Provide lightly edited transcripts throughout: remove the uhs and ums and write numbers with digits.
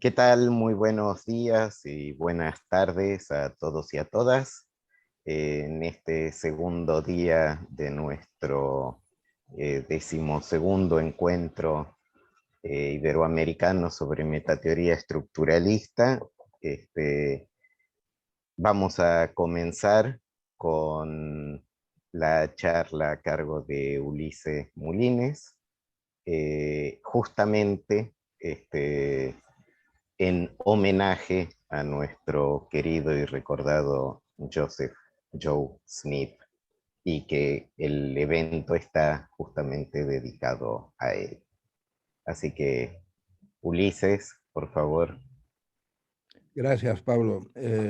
¿Qué tal? Muy buenos días y buenas tardes a todos y a todas. En este segundo día de nuestro 12º encuentro iberoamericano sobre metateoría estructuralista, este, vamos a comenzar con la charla a cargo de Ulises Mulines, justamente en homenaje a nuestro querido y recordado Joseph Joe Smith, y que el evento está justamente dedicado a él. Así que, Ulises, por favor. Gracias, Pablo.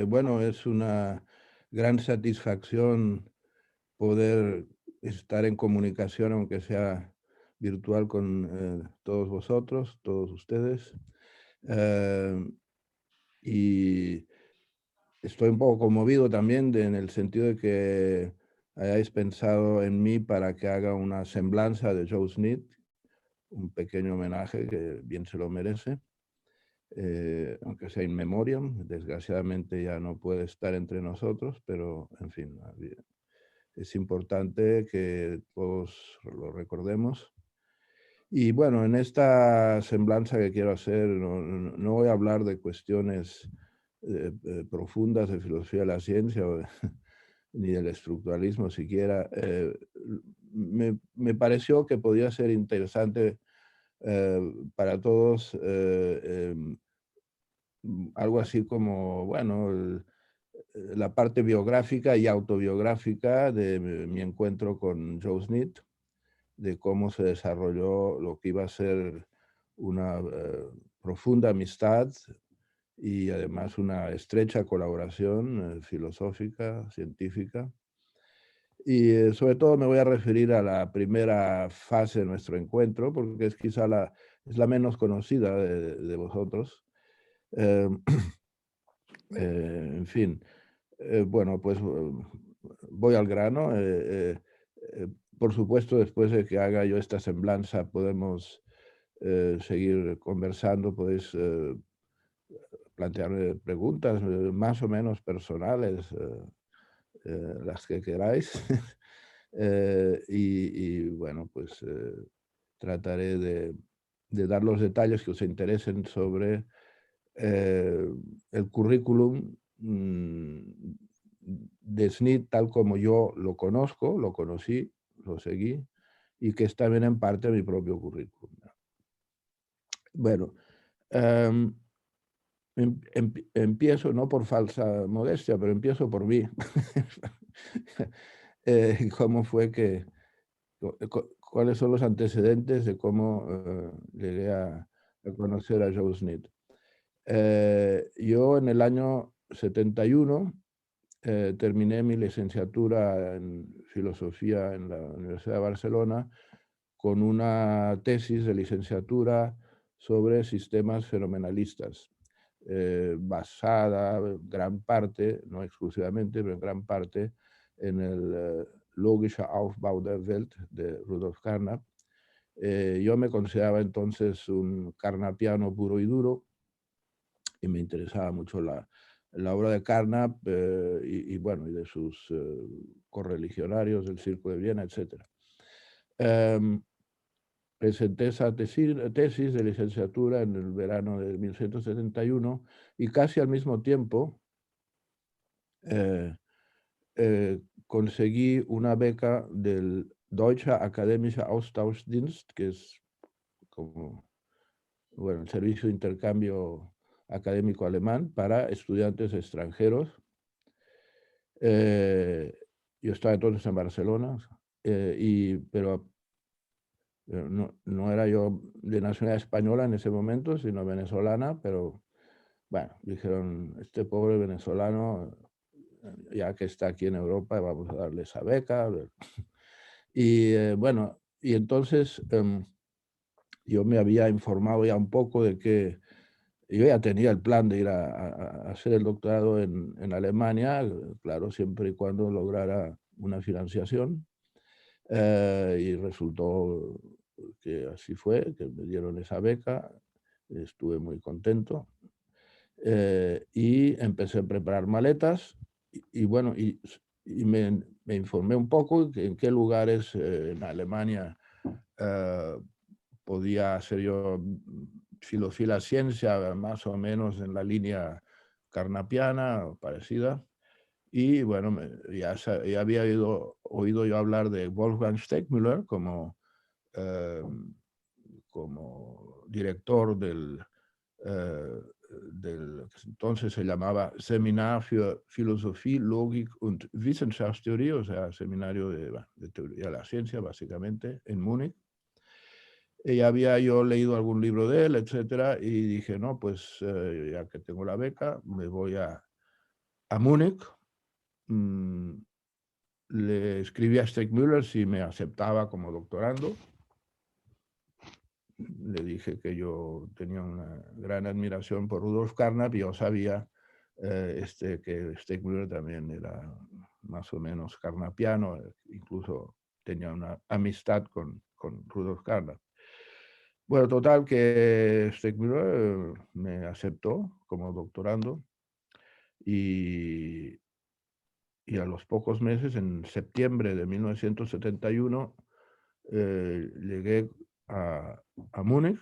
Bueno, es una gran satisfacción poder estar en comunicación, aunque sea virtual, con todos vosotros, todos ustedes. Eh, y estoy un poco conmovido también en el sentido de que hayáis pensado en mí para que haga una semblanza de Joe Smith, un pequeño homenaje que bien se lo merece. Aunque sea in memoriam, desgraciadamente ya no puede estar entre nosotros, pero en fin, es importante que todos lo recordemos. Y bueno, en esta semblanza que quiero hacer, no voy a hablar de cuestiones profundas de filosofía de la ciencia ni del estructuralismo siquiera. Me pareció que podía ser interesante para todos algo así como, bueno, la parte biográfica y autobiográfica de mi encuentro con Joe Smith, de cómo se desarrolló lo que iba a ser una profunda amistad y además una estrecha colaboración filosófica, científica. Y sobre todo me voy a referir a la primera fase de nuestro encuentro, porque es quizá es la menos conocida de vosotros. Eh, en fin, bueno, pues voy al grano. Por supuesto, después de que haga yo esta semblanza, podemos seguir conversando, podéis plantearme preguntas más o menos personales, las que queráis. Bueno, pues trataré de dar los detalles que os interesen sobre eh, el currículum de Smith tal como yo lo conozco, lo conocí, lo seguí, y que es también en parte mi propio currículum. Bueno, em, empiezo no por falsa modestia, pero empiezo por mí. ¿Cómo fue que, cuáles son los antecedentes de cómo llegué a conocer a Joe Smith? Yo en el año 71 terminé mi licenciatura en filosofía en la Universidad de Barcelona con una tesis de licenciatura sobre sistemas fenomenalistas, basada en gran parte, no exclusivamente, pero en gran parte, en el Logischer Aufbau der Welt de Rudolf Carnap. Yo me consideraba entonces un carnapiano puro y duro, y me interesaba mucho la obra de Carnap bueno, y de sus correligionarios del Circo de Viena, etc. Presenté esa tesis de licenciatura en el verano de 1971 y casi al mismo tiempo eh, conseguí una beca del Deutscher Akademischer Austauschdienst, que es como, bueno, el servicio de intercambio académico alemán para estudiantes extranjeros. Yo estaba entonces en Barcelona, pero no era yo de nacionalidad española en ese momento, sino venezolana, pero bueno, dijeron, este pobre venezolano, ya que está aquí en Europa, vamos a darle esa beca. Y bueno, y entonces yo me había informado ya un poco de que yo ya tenía el plan de ir a hacer el doctorado en Alemania, claro, siempre y cuando lograra una financiación. Y resultó que así fue, que me dieron esa beca, estuve muy contento, y empecé a preparar maletas y bueno, me informé un poco en qué lugares en Alemania podía hacer yo filosofía ciencia, más o menos en la línea carnapiana o parecida. Y bueno, ya había oído yo hablar de Wolfgang Steckmüller eh, como director del que entonces se llamaba Seminar für Philosophie, Logik und Wissenschaftstheorie, o sea, seminario de teoría de la ciencia, básicamente, en Múnich. Y había yo leído algún libro de él, etcétera, y dije, no, pues ya que tengo la beca, me voy a Múnich. Le escribí a Steckmüller si me aceptaba como doctorando. Le dije que yo tenía una gran admiración por Rudolf Carnap y yo sabía que Steckmüller también era más o menos carnapiano, incluso tenía una amistad con Rudolf Carnap. Bueno, total que Steckmüller me aceptó como doctorando y a los pocos meses, en septiembre de 1971, llegué a Múnich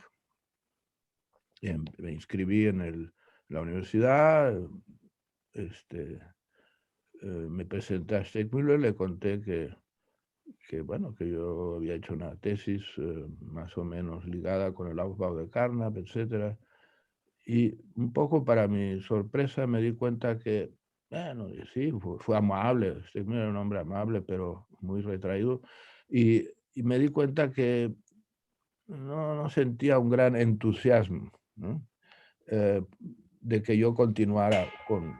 y me inscribí en la universidad. Me presenté a Steckmüller, le conté bueno, que yo había hecho una tesis más o menos ligada con el Aufbau de Carnap, etc. Y un poco para mi sorpresa me di cuenta que, bueno, sí, fue amable, Steckmüller era un hombre amable, pero muy retraído. Y me di cuenta que no sentía un gran entusiasmo, ¿no? De que yo continuara con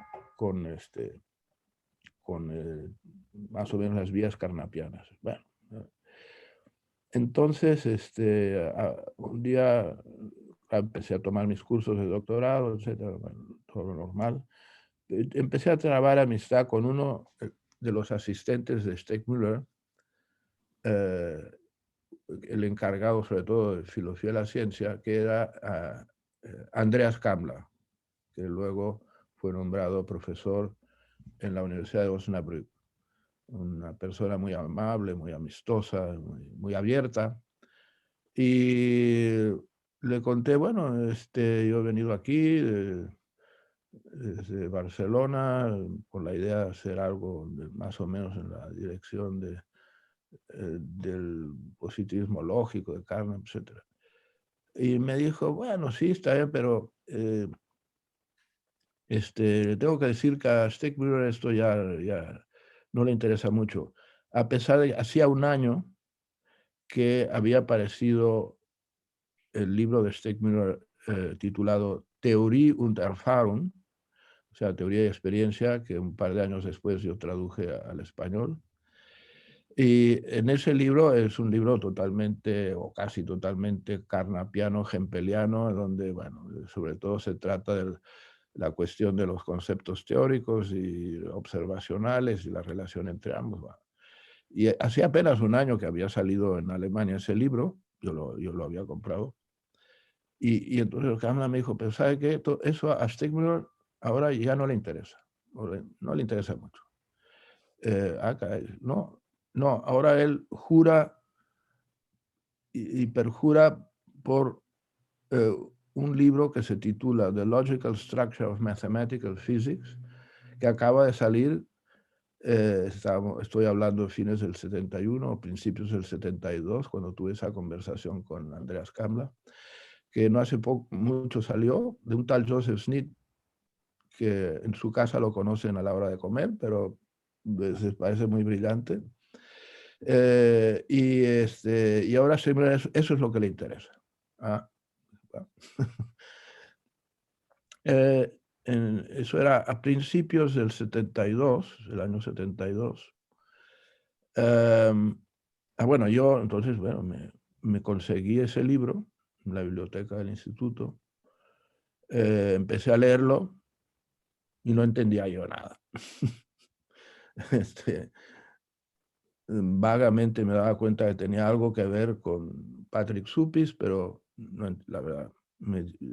más o menos las vías carnapianas. Bueno, entonces, un día empecé a tomar mis cursos de doctorado, etcétera, bueno, todo lo normal. Empecé a trabar amistad con uno de los asistentes de Steckmüller, el encargado sobre todo de filosofía de la ciencia, que era Andreas Kamla, que luego fue nombrado profesor en la Universidad de Osnabrück. Una persona muy amable, muy amistosa, muy abierta. Y le conté, bueno, yo he venido aquí desde Barcelona con la idea de hacer algo más o menos en la dirección del positivismo lógico, de Carnap, etc. Y me dijo, bueno, sí, está bien, pero le tengo que decir que a Steckmüller esto ya no le interesa mucho. A pesar de que hacía un año que había aparecido el libro de Steckmüller titulado Theorie und Erfahrung, o sea, teoría y experiencia, que un par de años después yo traduje al español. Y en ese libro es un libro totalmente o casi totalmente carnapiano, hempeliano, donde, bueno, sobre todo se trata de la cuestión de los conceptos teóricos y observacionales y la relación entre ambos. Bueno. Y hacía apenas un año que había salido en Alemania ese libro, yo lo había comprado. Y entonces el Kamla me dijo, pero ¿sabe qué? Eso a Steckmüller ahora ya no le interesa, no le interesa mucho. No, ahora él jura y perjura por un libro que se titula The Logical Structure of Mathematical Physics, que acaba de salir, estoy hablando de fines del 71 o principios del 72, cuando tuve esa conversación con Andreas Kamla, que no hace mucho salió, de un tal Joseph Smith, que en su casa lo conocen a la hora de comer, pero les parece muy brillante. Y ahora eso es lo que le interesa. Bueno. Eso era a principios del 72, el año 72. Bueno, yo entonces, bueno, me conseguí ese libro en la biblioteca del instituto, empecé a leerlo y no entendía yo nada. Vagamente me daba cuenta que tenía algo que ver con Patrick Suppis, pero no, la verdad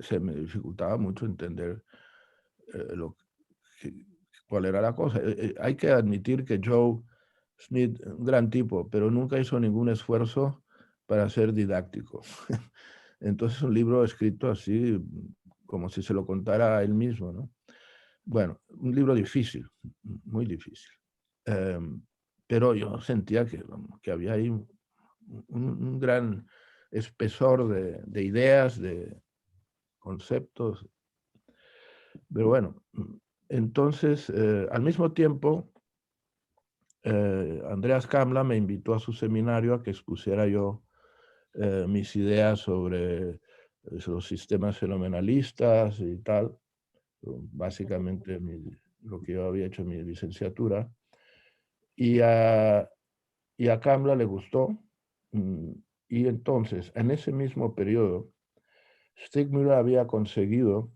se me dificultaba mucho entender cuál era la cosa. Hay que admitir que Joe Smith, un gran tipo, pero nunca hizo ningún esfuerzo para ser didáctico. Entonces un libro escrito así, como si se lo contara a él mismo, ¿no? Bueno, un libro difícil, muy difícil. Pero yo sentía que había ahí un gran espesor de ideas, de conceptos. Pero bueno, entonces, al mismo tiempo, Andreas Kamla me invitó a su seminario a que expusiera yo mis ideas sobre los sistemas fenomenalistas y tal, básicamente lo que yo había hecho en mi licenciatura. Y a Kamla le gustó. Y entonces, en ese mismo periodo, Stigmüller había conseguido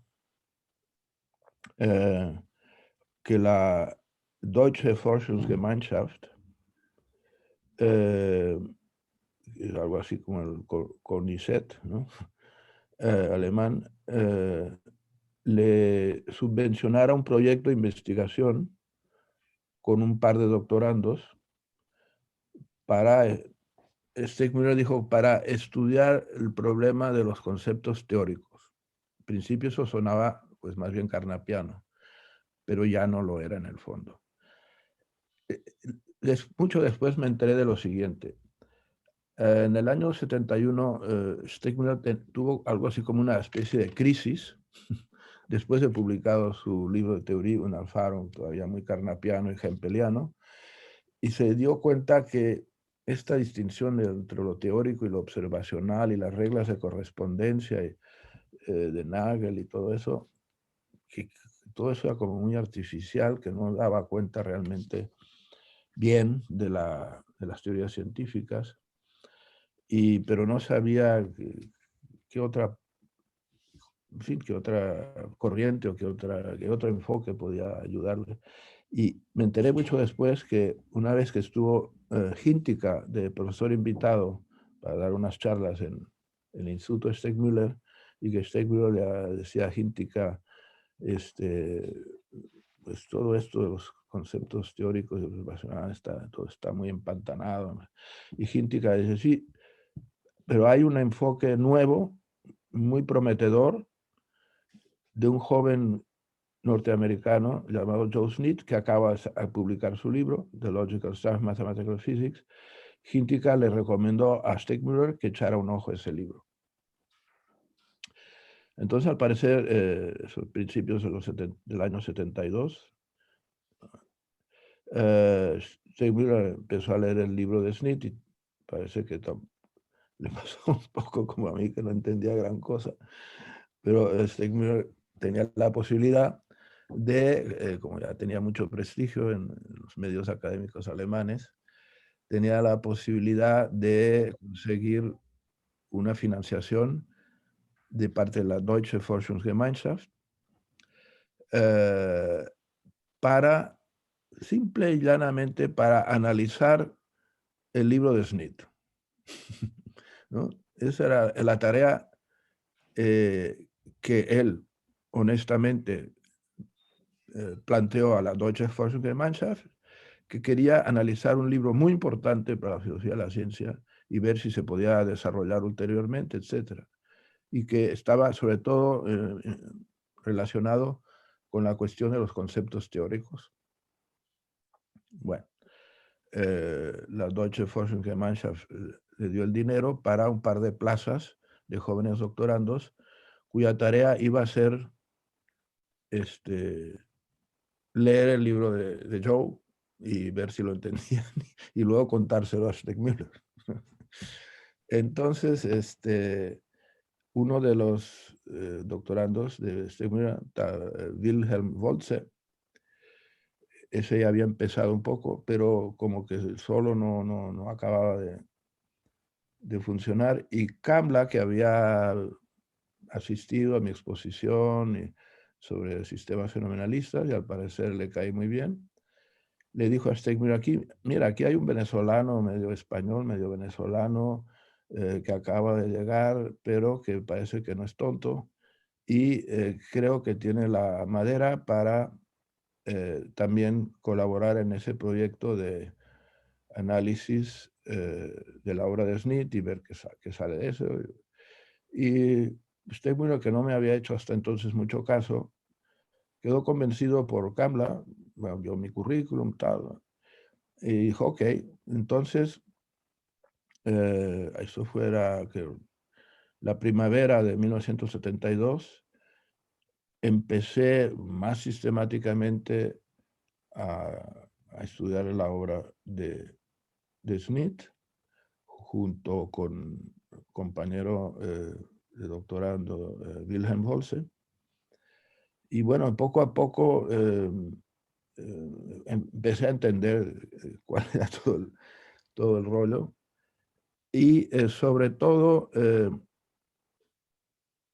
que la Deutsche Forschungsgemeinschaft, algo así como el CONICET, ¿no? Alemán, le subvencionara un proyecto de investigación con un par de doctorandos para, Stigmüller dijo, para estudiar el problema de los conceptos teóricos. Al principio eso sonaba pues más bien carnapiano, pero ya no lo era en el fondo. Mucho después me enteré de lo siguiente. En el año 71, Stigmüller tuvo algo así como una especie de crisis, después de publicado su libro de teoría, un Erfahrung, todavía muy carnapiano y hempeliano, y se dio cuenta que esta distinción entre lo teórico y lo observacional y las reglas de correspondencia de Nagel y todo eso, que todo eso era como muy artificial, que no daba cuenta realmente bien de las teorías científicas, pero no sabía qué otra, en fin, qué otra corriente o qué otro enfoque podía ayudarle. Y me enteré mucho después que una vez que estuvo Hintika de profesor invitado para dar unas charlas en el Instituto Stegmüller, y que Stegmüller le decía a Hintika, pues todo esto de los conceptos teóricos y observacionales, todo está muy empantanado. Y Hintika dice, sí, pero hay un enfoque nuevo, muy prometedor, de un joven norteamericano llamado Joe Smith, que acaba de publicar su libro, The Logical Stuff, Mathematical Physics. Hintika le recomendó a Stegmüller que echara un ojo a ese libro. Entonces, al parecer, a principios del año 72, Stegmüller empezó a leer el libro de Smith y parece que le pasó un poco como a mí, que no entendía gran cosa. Pero Stegmüller tenía la posibilidad de, como ya tenía mucho prestigio en los medios académicos alemanes, tenía la posibilidad de conseguir una financiación de parte de la Deutsche Forschungsgemeinschaft para, simple y llanamente, para analizar el libro de Smith, ¿no? Esa era la tarea que él, honestamente, planteó a la Deutsche Forschungsgemeinschaft, que quería analizar un libro muy importante para la filosofía de la ciencia y ver si se podía desarrollar ulteriormente, etc. Y que estaba sobre todo relacionado con la cuestión de los conceptos teóricos. Bueno, la Deutsche Forschungsgemeinschaft le dio el dinero para un par de plazas de jóvenes doctorandos cuya tarea iba a ser leer el libro de Joe y ver si lo entendían y luego contárselo a Stegmüller. Entonces, uno de los doctorandos de Stegmüller, Wilhelm Wolze, ese ya había empezado un poco, pero como que solo no acababa de funcionar. Y Kamla, que había asistido a mi exposición sobre sistemas fenomenalistas, y al parecer le caí muy bien, le dijo a Stegmüller, mira, aquí hay un venezolano, medio español, medio venezolano, que acaba de llegar, pero que parece que no es tonto, y creo que tiene la madera para también colaborar en ese proyecto de análisis de la obra de Smith y ver qué sale de eso. Y Stegmüller, que no me había hecho hasta entonces mucho caso, quedó convencido por Kamla, bueno, vio mi currículum, tal, y dijo, ok, entonces, eso fuera que la primavera de 1972, empecé más sistemáticamente a estudiar la obra de Smith, junto con el compañero de doctorado Wilhelm Holse. Y bueno, poco a poco empecé a entender cuál era todo el rollo. Y sobre todo,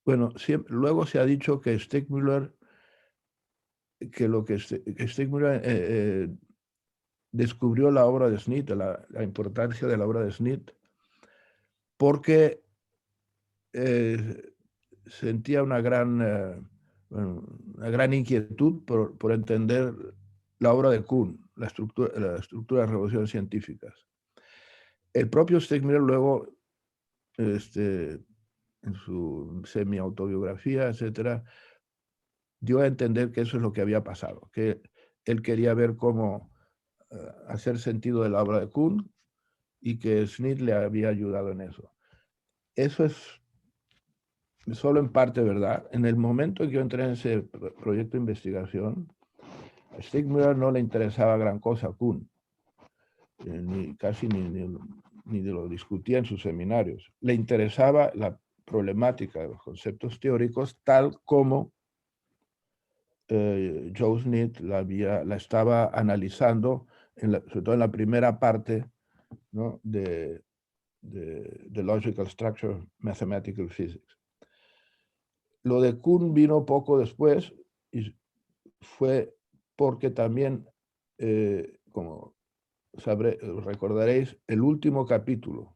bueno, luego se ha dicho que Stegmüller, que Stegmüller descubrió la obra de Smith, la importancia de la obra de Smith, porque sentía bueno, una gran inquietud por entender la obra de Kuhn, la estructura de revoluciones científicas. El propio Stegmüller luego, en su semi-autobiografía, etcétera, dio a entender que eso es lo que había pasado, que él quería ver cómo hacer sentido de la obra de Kuhn y que Smith le había ayudado en eso. Eso es solo en parte verdad. En el momento en que yo entré en ese proyecto de investigación, a Stegmüller no le interesaba gran cosa a Kuhn, ni lo discutía en sus seminarios. Le interesaba la problemática de los conceptos teóricos tal como Joe Smith la estaba analizando, sobre todo en la primera parte, ¿no?, de Logical Structure Mathematical Physics. Lo de Kuhn vino poco después y fue porque también, como recordaréis, el último capítulo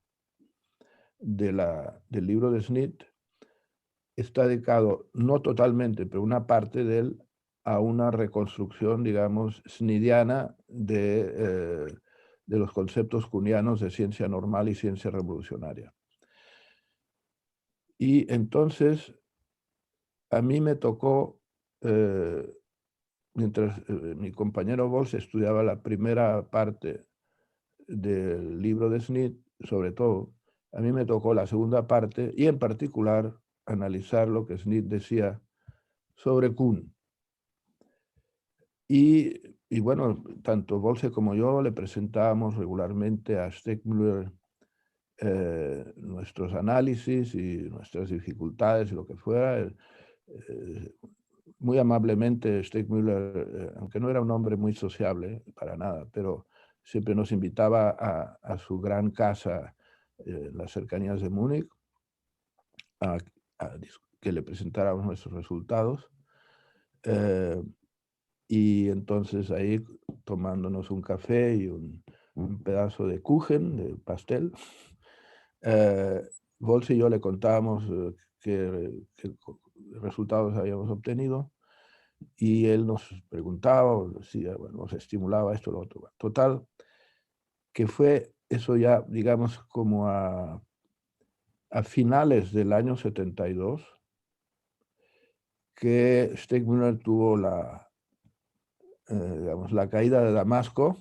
del libro de Smith está dedicado, no totalmente, pero una parte de él, a una reconstrucción, digamos, smithiana de los conceptos kuhnianos de ciencia normal y ciencia revolucionaria. Y entonces, a mí me tocó, mientras mi compañero Bols estudiaba la primera parte del libro de Smith, sobre todo, a mí me tocó la segunda parte y en particular analizar lo que Smith decía sobre Kuhn. Y bueno, tanto Bolse como yo le presentábamos regularmente a Stegmüller nuestros análisis y nuestras dificultades y lo que fuera. Muy amablemente Stegmüller, aunque no era un hombre muy sociable para nada, pero siempre nos invitaba a su gran casa en las cercanías de Múnich, a que le presentáramos nuestros resultados. Y entonces ahí, tomándonos un café y un pedazo de Kuchen, de pastel, Bols y yo le contábamos qué resultados habíamos obtenido y él nos preguntaba, o decía, bueno, nos estimulaba esto, lo otro. Total, que fue eso ya, digamos, como a finales del año 72, que Stegmüller tuvo digamos, la caída de Damasco,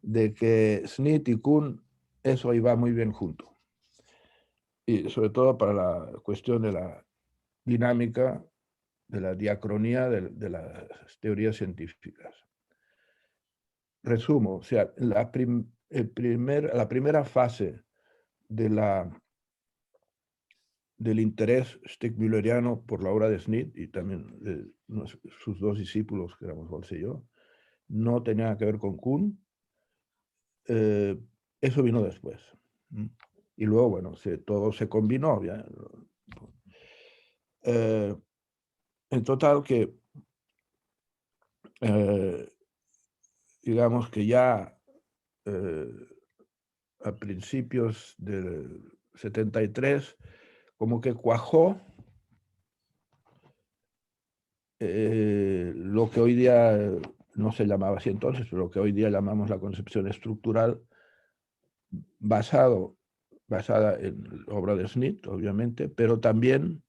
de que Smith y Kuhn, eso iba muy bien junto. Y sobre todo para la cuestión de la dinámica, de la diacronía de las teorías científicas. Resumo, o sea, la primera fase del interés stegmülleriano por la obra de Smith y también de sus dos discípulos, que éramos Bols y yo, no tenía que ver con Kuhn. Eso vino después. Y luego, bueno, todo se combinó. Ya. En total que, digamos que ya a principios del 73, como que cuajó lo que hoy día no se llamaba así entonces, pero lo que hoy día llamamos la concepción estructural, basada en la obra de Smith, obviamente, pero también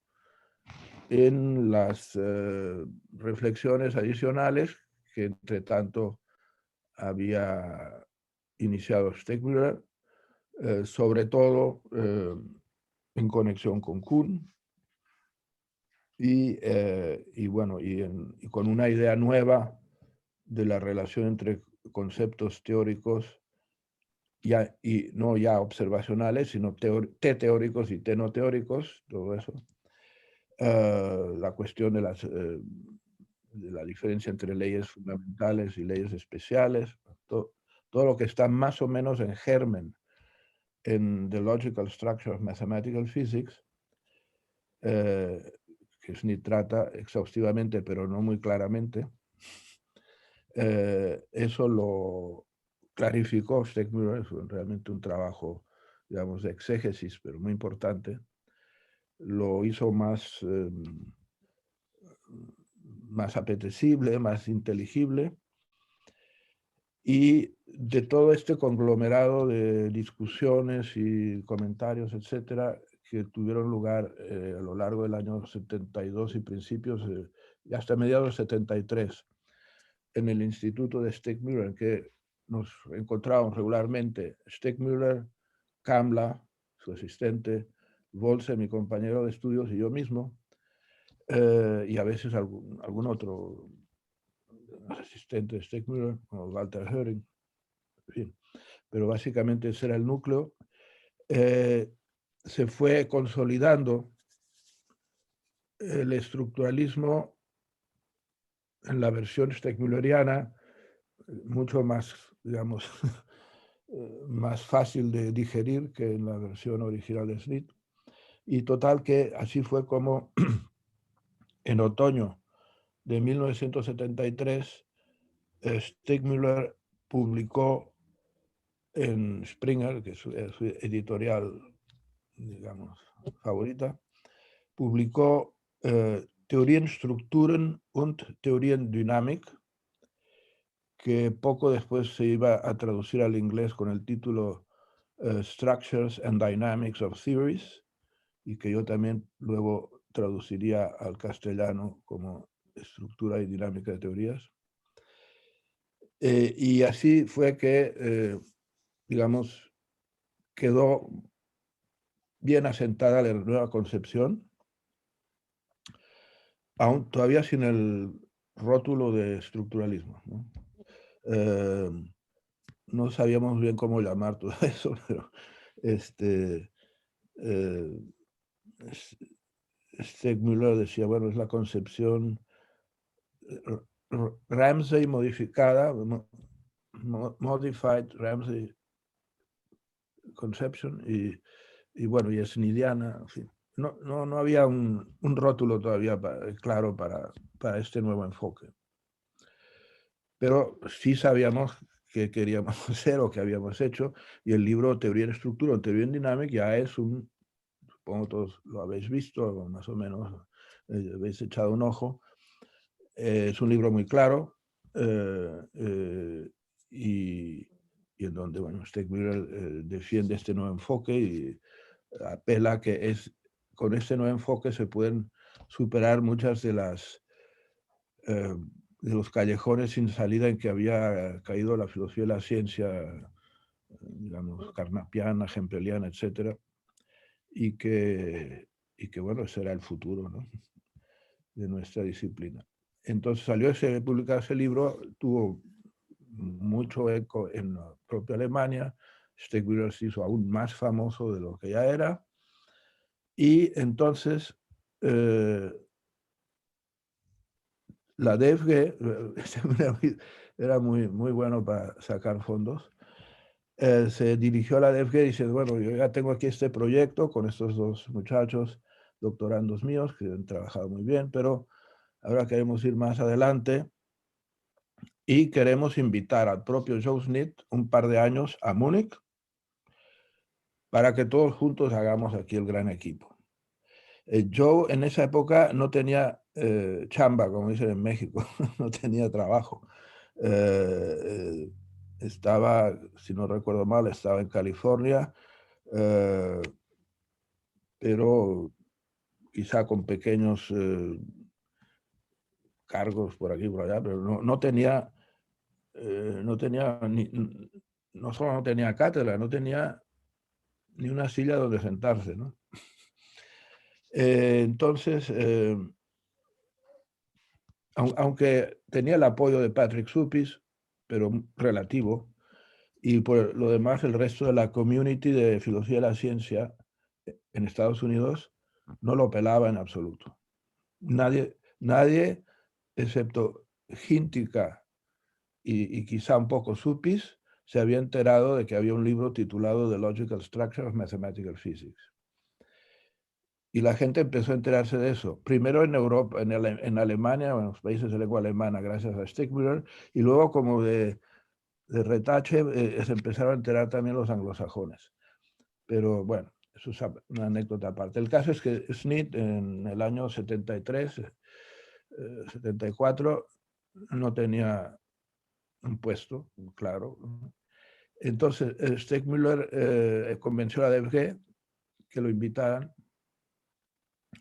en las reflexiones adicionales que entre tanto había iniciado Stegmüller, sobre todo en conexión con Kuhn y bueno, y con una idea nueva de la relación entre conceptos teóricos y no ya observacionales, sino teóricos y no teóricos, todo eso. La cuestión de la diferencia entre leyes fundamentales y leyes especiales, todo lo que está más o menos en germen en The Logical Structure of Mathematical Physics, que Smith trata exhaustivamente, pero no muy claramente. Eso lo clarificó Stegmüller, es realmente un trabajo, digamos, de exégesis, pero muy importante. Lo hizo más apetecible, más inteligible. Y de todo este conglomerado de discusiones y comentarios, etcétera, que tuvieron lugar a lo largo del año 72 y principios, y hasta mediados de 73, en el Instituto de Stegmüller, en que nos encontrábamos regularmente Stegmüller, Kamla, su asistente, Volse, mi compañero de estudios, y yo mismo, y a veces algún otro asistente de Stegmüller, como Walter Höring, en fin. Pero básicamente ese era el núcleo. Se fue consolidando el estructuralismo en la versión stegmülleriana, mucho más, digamos, más fácil de digerir que en la versión original de Smith. Y total que así fue como en otoño de 1973 Stegmüller publicó en Springer, que es su editorial, digamos, favorita, publicó Theorien und Theoriendynamik, que poco después se iba a traducir al inglés con el título Structures and Dynamics of Theories, y que yo también luego traduciría al castellano como Estructura y Dinámica de Teorías. Y así fue que, digamos, quedó bien asentada la nueva concepción, aún todavía sin el rótulo de estructuralismo, ¿no? No sabíamos bien cómo llamar todo eso, pero Stegmüller decía, bueno, es la concepción Ramsey modificada, modified Ramsey conception, y bueno, y smithiana, en fin. No había un rótulo todavía claro para este nuevo enfoque. Pero sí sabíamos qué queríamos hacer o qué habíamos hecho, y el libro Teoría en Estructura o Teoría en Dinámica ya es supongo todos lo habéis visto, más o menos habéis echado un ojo, es un libro muy claro, y en donde, bueno, Stegmüller defiende este nuevo enfoque y apela a que con este nuevo enfoque se pueden superar muchas de los callejones sin salida en que había caído la filosofía de la ciencia, digamos, carnapiana, hempeliana, etcétera, y que bueno, ese era el futuro, ¿no?, de nuestra disciplina. Entonces publicado ese libro, tuvo mucho eco en la propia Alemania. Stegmüller se hizo aún más famoso de lo que ya era, y entonces la DFG era muy bueno para sacar fondos. Se dirigió a la DFG y dice, bueno, yo ya tengo aquí este proyecto con estos dos muchachos, doctorandos míos, que han trabajado muy bien, pero ahora queremos ir más adelante y queremos invitar al propio Joe Smith un par de años a Múnich para que todos juntos hagamos aquí el gran equipo. Joe en esa época no tenía chamba, como dicen en México, no tenía trabajo. Estaba, si no recuerdo mal, estaba en California, pero quizá con pequeños cargos por aquí y por allá, pero no tenía, no solo no tenía cátedra, no tenía ni una silla donde sentarse, ¿no? Entonces, aunque tenía el apoyo de Patrick Suppis, pero relativo, y por lo demás el resto de la community de filosofía de la ciencia en Estados Unidos no lo pelaba en absoluto. Nadie excepto Hintica y quizá un poco Suppis, se había enterado de que había un libro titulado The Logical Structure of Mathematical Physics. Y la gente empezó a enterarse de eso. Primero en Europa, en Alemania, en los países de lengua alemana, gracias a Stickmüller, y luego como de retache se empezaron a enterar también los anglosajones. Pero bueno, eso es una anécdota aparte. El caso es que Schnitt en el año 73, 74, no tenía un puesto, claro. Entonces, Stickmüller convenció a DFG que lo invitaran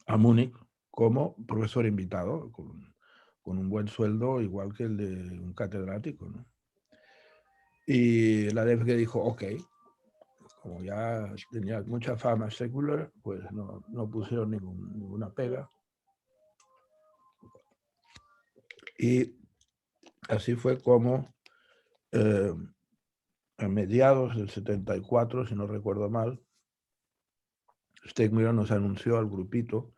a Múnich como profesor invitado, con un buen sueldo, igual que el de un catedrático, ¿no? Y la DFG dijo, ok, como ya tenía mucha fama Stickmüller, pues no pusieron ninguna pega. Y así fue como a mediados del 74, si no recuerdo mal, Stickmüller nos anunció al grupito,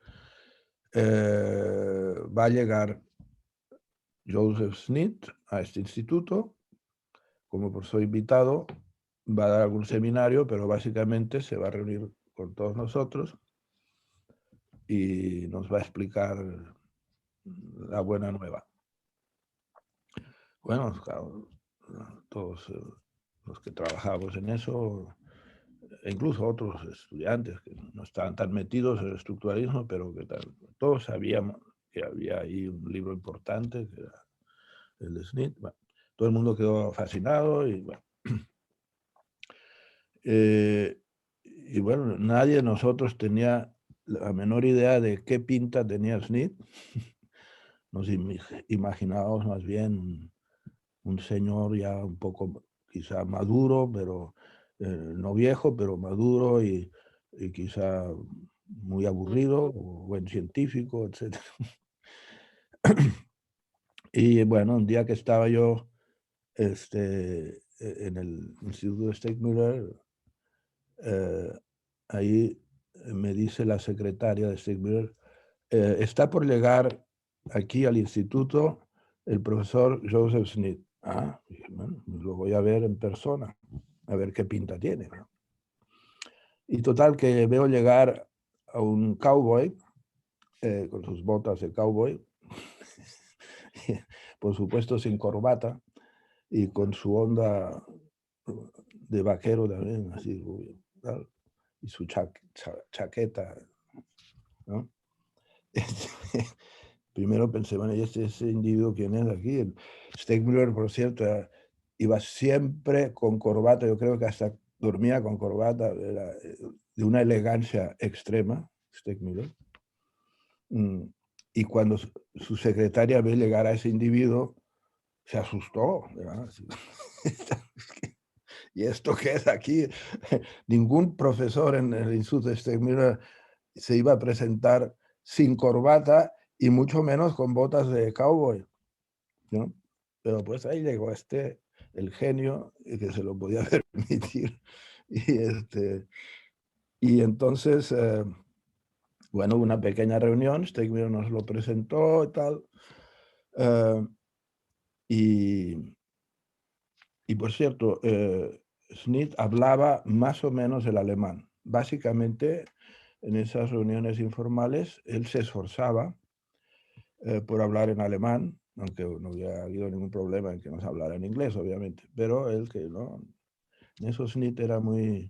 va a llegar Joseph Schnitt a este instituto como profesor invitado, va a dar algún seminario, pero básicamente se va a reunir con todos nosotros y nos va a explicar la buena nueva. Bueno, claro, todos los que trabajamos en eso, e incluso otros estudiantes que no estaban tan metidos en el estructuralismo, pero que todos sabíamos que había ahí un libro importante, que era el de Schnitt. Bueno, todo el mundo quedó fascinado y bueno. Y bueno, nadie de nosotros tenía la menor idea de qué pinta tenía Schnitt. Nos imaginábamos más bien un señor ya un poco quizá maduro, pero no viejo, pero maduro y quizá muy aburrido, o buen científico, etc. Y bueno, un día que estaba yo en el Instituto de Stickmüller, ahí me dice la secretaria de Stickmüller, está por llegar aquí al instituto el profesor Joseph Schnitt. Ah, dije, bueno, lo voy a ver en persona, a ver qué pinta tiene, ¿no? Y total que veo llegar a un cowboy con sus botas de cowboy, por supuesto sin corbata y con su onda de vaquero también, así, tal, y su chaqueta, ¿no? Primero pensé, bueno, ¿y ese individuo quién es aquí? Stickmüller, por cierto, iba siempre con corbata, yo creo que hasta dormía con corbata, era de una elegancia extrema, Stickmüller. Y cuando su secretaria ve llegar a ese individuo, se asustó, ¿verdad? ¿Y esto qué es aquí? Ningún profesor en el Instituto de Stickmüller se iba a presentar sin corbata y mucho menos con botas de cowboy, ¿no? Pero pues ahí llegó el genio, que se lo podía permitir. Y entonces, bueno, hubo una pequeña reunión, Stickmüller nos lo presentó y tal. Y por cierto, Schnitt hablaba más o menos el alemán. Básicamente, en esas reuniones informales, él se esforzaba por hablar en alemán, aunque no había habido ningún problema en que nos hablara en inglés, obviamente, pero él que no, en eso Schnitt era muy,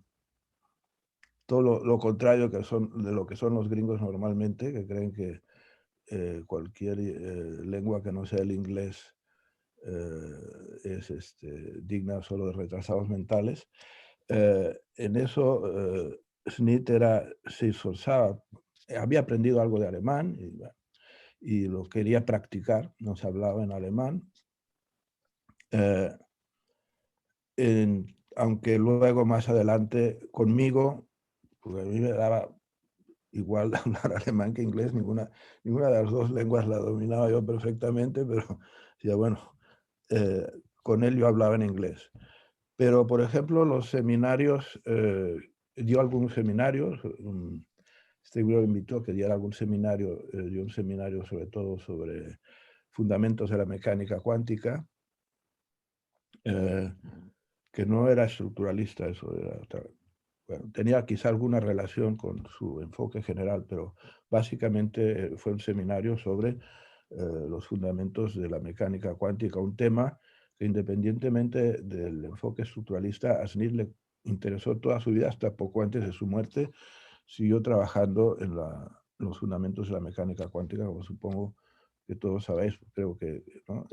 todo lo contrario de lo que son los gringos normalmente, que creen que cualquier lengua que no sea el inglés es digna solo de retrasados mentales. En eso Smith se esforzaba, había aprendido algo de alemán y lo quería practicar, nos hablaba en alemán, aunque luego más adelante conmigo, porque a mí me daba igual hablar alemán que inglés, ninguna de las dos lenguas la dominaba yo perfectamente, pero ya bueno, con él yo hablaba en inglés. Pero, por ejemplo, los seminarios, dio algunos seminarios, Stigler invitó a que diera algún seminario, dio un seminario sobre todo sobre fundamentos de la mecánica cuántica, que no era estructuralista, eso era, bueno, tenía quizá alguna relación con su enfoque general, pero básicamente fue un seminario sobre los fundamentos de la mecánica cuántica, un tema que independientemente del enfoque estructuralista, a Smith le interesó toda su vida, hasta poco antes de su muerte, siguió trabajando en los fundamentos de la mecánica cuántica, como supongo que todos sabéis, creo que ¿no?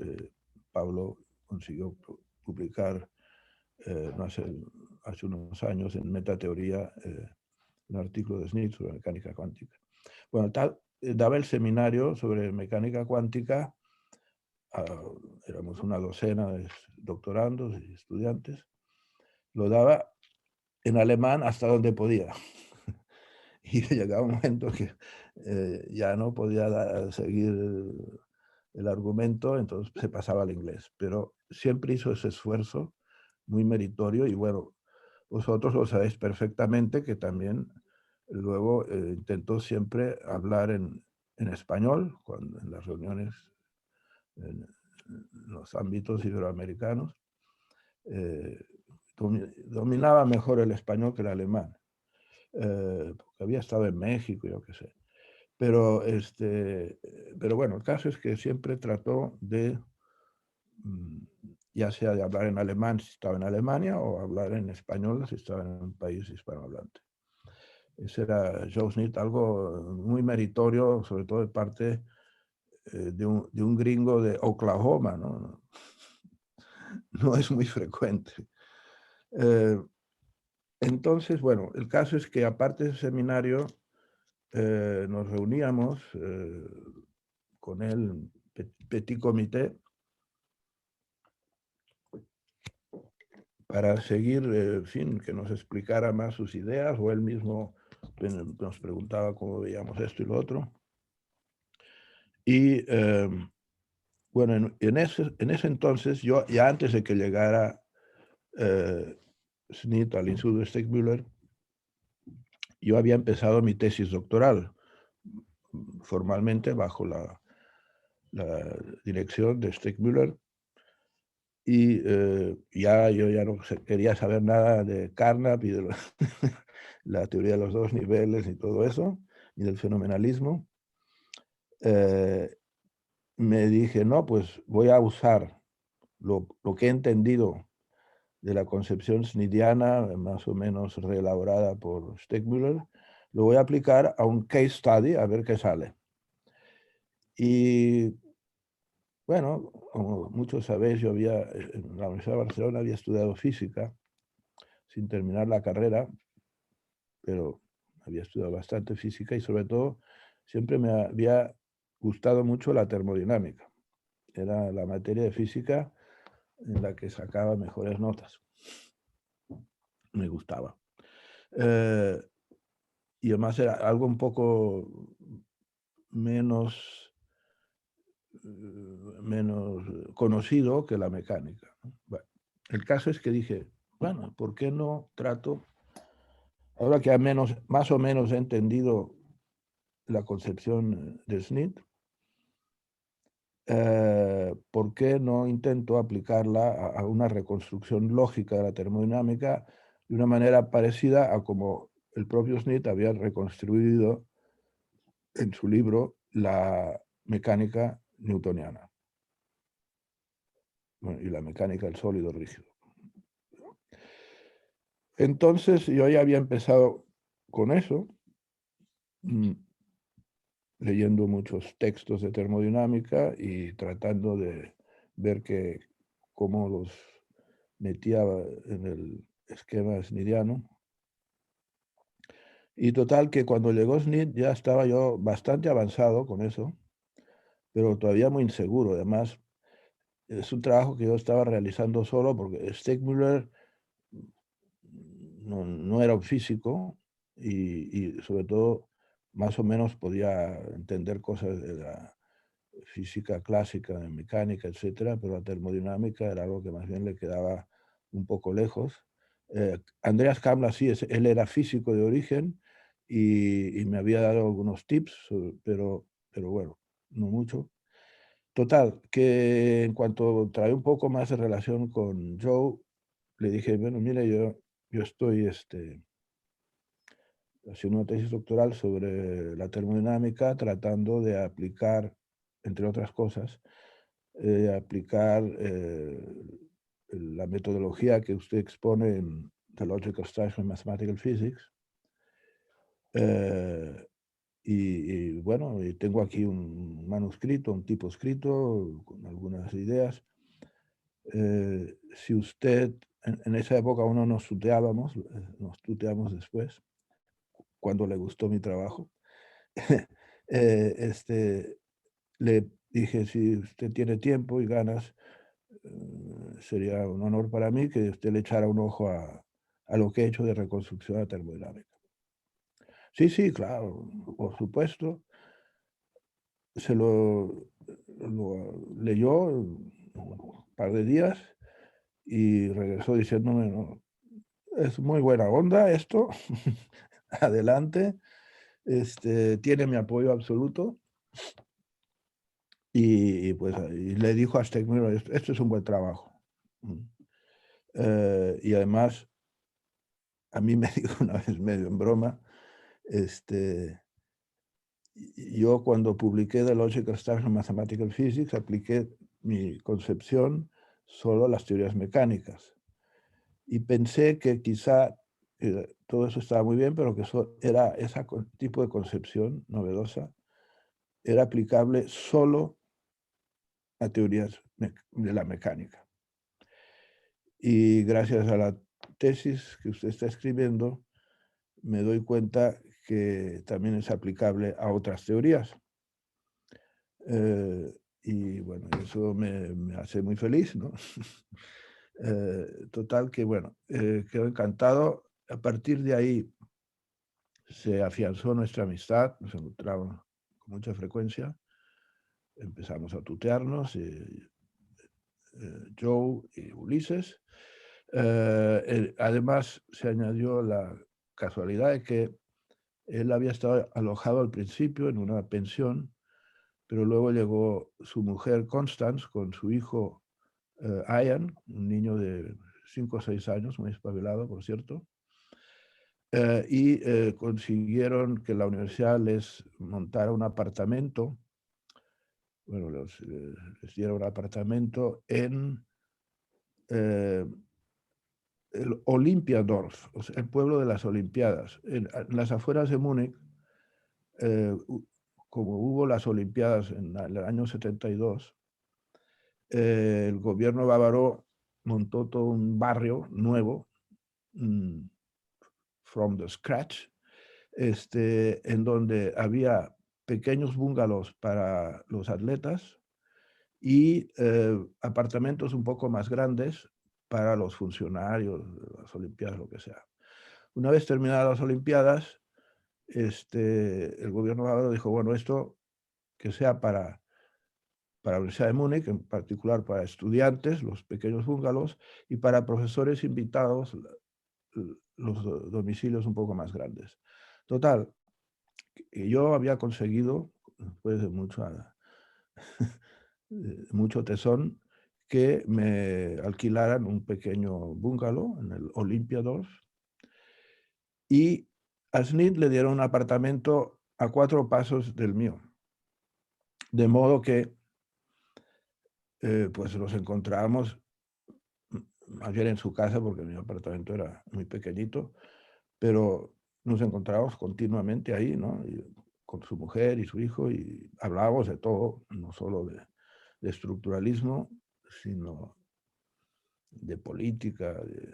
Pablo consiguió publicar no hace unos años en Metateoría un artículo de Smith sobre mecánica cuántica. Bueno, daba el seminario sobre mecánica cuántica, éramos una docena de doctorandos y estudiantes, lo daba en alemán hasta donde podía. Y llegaba un momento que ya no podía seguir el argumento, entonces se pasaba al inglés. Pero siempre hizo ese esfuerzo muy meritorio y bueno, vosotros lo sabéis perfectamente que también luego intentó siempre hablar en español en las reuniones en los ámbitos iberoamericanos. Dominaba mejor el español que el alemán, porque había estado en México, yo qué sé. Pero bueno, el caso es que siempre trató de, ya sea de hablar en alemán si estaba en Alemania o hablar en español si estaba en un país hispanohablante. Ese era Joe Smith, algo muy meritorio, sobre todo de parte de un gringo de Oklahoma, ¿no? No es muy frecuente. Entonces, bueno, el caso es que aparte del seminario, nos reuníamos con el petit comité para seguir, en fin, que nos explicara más sus ideas, o él mismo nos preguntaba cómo veíamos esto y lo otro. Y bueno, en ese entonces, yo ya antes de que llegara Smith al Instituto de Steckmüller, yo había empezado mi tesis doctoral, formalmente bajo la dirección de Steckmüller, y yo ya no quería saber nada de Carnap y de la teoría de los dos niveles y todo eso, y del fenomenalismo. Me dije, no, pues voy a usar lo que he entendido de la concepción smithiana, más o menos reelaborada por Steckmüller, lo voy a aplicar a un case study a ver qué sale. Y bueno, como muchos sabéis, yo en la Universidad de Barcelona había estudiado física sin terminar la carrera, pero había estudiado bastante física y sobre todo siempre me había gustado mucho la termodinámica. Era la materia de física en la que sacaba mejores notas. Me gustaba. Y además era algo un poco menos conocido que la mecánica. Bueno, el caso es que dije, bueno, ¿por qué no trato, ahora que más o menos he entendido la concepción de Smith, ¿por qué no intento aplicarla a una reconstrucción lógica de la termodinámica de una manera parecida a como el propio Smith había reconstruido en su libro la mecánica newtoniana? Bueno, y la mecánica del sólido rígido. Entonces yo ya había empezado con eso, leyendo muchos textos de termodinámica y tratando de ver cómo los metía en el esquema schneediano. Y total que cuando llegó Schneid ya estaba yo bastante avanzado con eso, pero todavía muy inseguro. Además, es un trabajo que yo estaba realizando solo porque Stegmüller no era un físico y sobre todo más o menos podía entender cosas de la física clásica, de mecánica, etcétera, pero la termodinámica era algo que más bien le quedaba un poco lejos. Andreas Kamla sí, él era físico de origen y me había dado algunos tips, pero bueno, no mucho. Total, que en cuanto trae un poco más de relación con Joe, le dije, bueno, mire, yo estoy haciendo una tesis doctoral sobre la termodinámica, tratando de aplicar, entre otras cosas, aplicar la metodología que usted expone en The Logical Structure of Mathematical Physics. Y bueno, y tengo aquí un manuscrito, un tipo escrito, con algunas ideas. Si usted, en esa época uno nos tuteamos después, cuando le gustó mi trabajo. Le dije, si usted tiene tiempo y ganas, sería un honor para mí que usted le echara un ojo a lo que he hecho de reconstrucción de termodinámica. Sí, sí, claro, por supuesto. Se lo leyó un par de días y regresó diciéndome, no, es muy buena onda esto, adelante, tiene mi apoyo absoluto. Y pues y le dijo a Stegmüller, esto es un buen trabajo. Y además, a mí me dijo una vez medio en broma, yo cuando publiqué The Logical Structure of Mathematical Physics, apliqué mi concepción solo a las teorías mecánicas. Y pensé que quizá todo eso estaba muy bien, pero que era ese tipo de concepción novedosa, era aplicable solo a teorías de la mecánica. Y gracias a la tesis que usted está escribiendo, me doy cuenta que también es aplicable a otras teorías. Y bueno, eso me hace muy feliz, ¿no? Total que, bueno, quedo encantado. A partir de ahí se afianzó nuestra amistad, nos encontramos con mucha frecuencia, empezamos a tutearnos, Joe y Ulises. Además, se añadió la casualidad de que él había estado alojado al principio en una pensión, pero luego llegó su mujer Constance con su hijo Ian, un niño de 5 o 6 años, muy espabilado, por cierto, y consiguieron que la universidad les montara un apartamento, bueno, les diera un apartamento en el Olympiadorf, o sea, el pueblo de las Olimpiadas. En las afueras de Múnich, como hubo las Olimpiadas en el año 72, el gobierno bávaro montó todo un barrio nuevo, from the scratch, en donde había pequeños bungalows para los atletas y apartamentos un poco más grandes para los funcionarios, las Olimpiadas, lo que sea. Una vez terminadas las Olimpiadas, el gobierno bávaro dijo, bueno, esto que sea para la Universidad de Múnich, en particular para estudiantes, los pequeños bungalows, y para profesores invitados, los domicilios un poco más grandes. Total, yo había conseguido, después de mucho tesón, que me alquilaran un pequeño bungalow en el Olympiadorf y a Schneid le dieron un apartamento a 4 pasos del mío. De modo que pues nos encontrábamos más bien en su casa porque mi apartamento era muy pequeñito, pero nos encontrábamos continuamente ahí, ¿no? Con su mujer y su hijo, y hablábamos de todo, no solo de estructuralismo, sino de política, de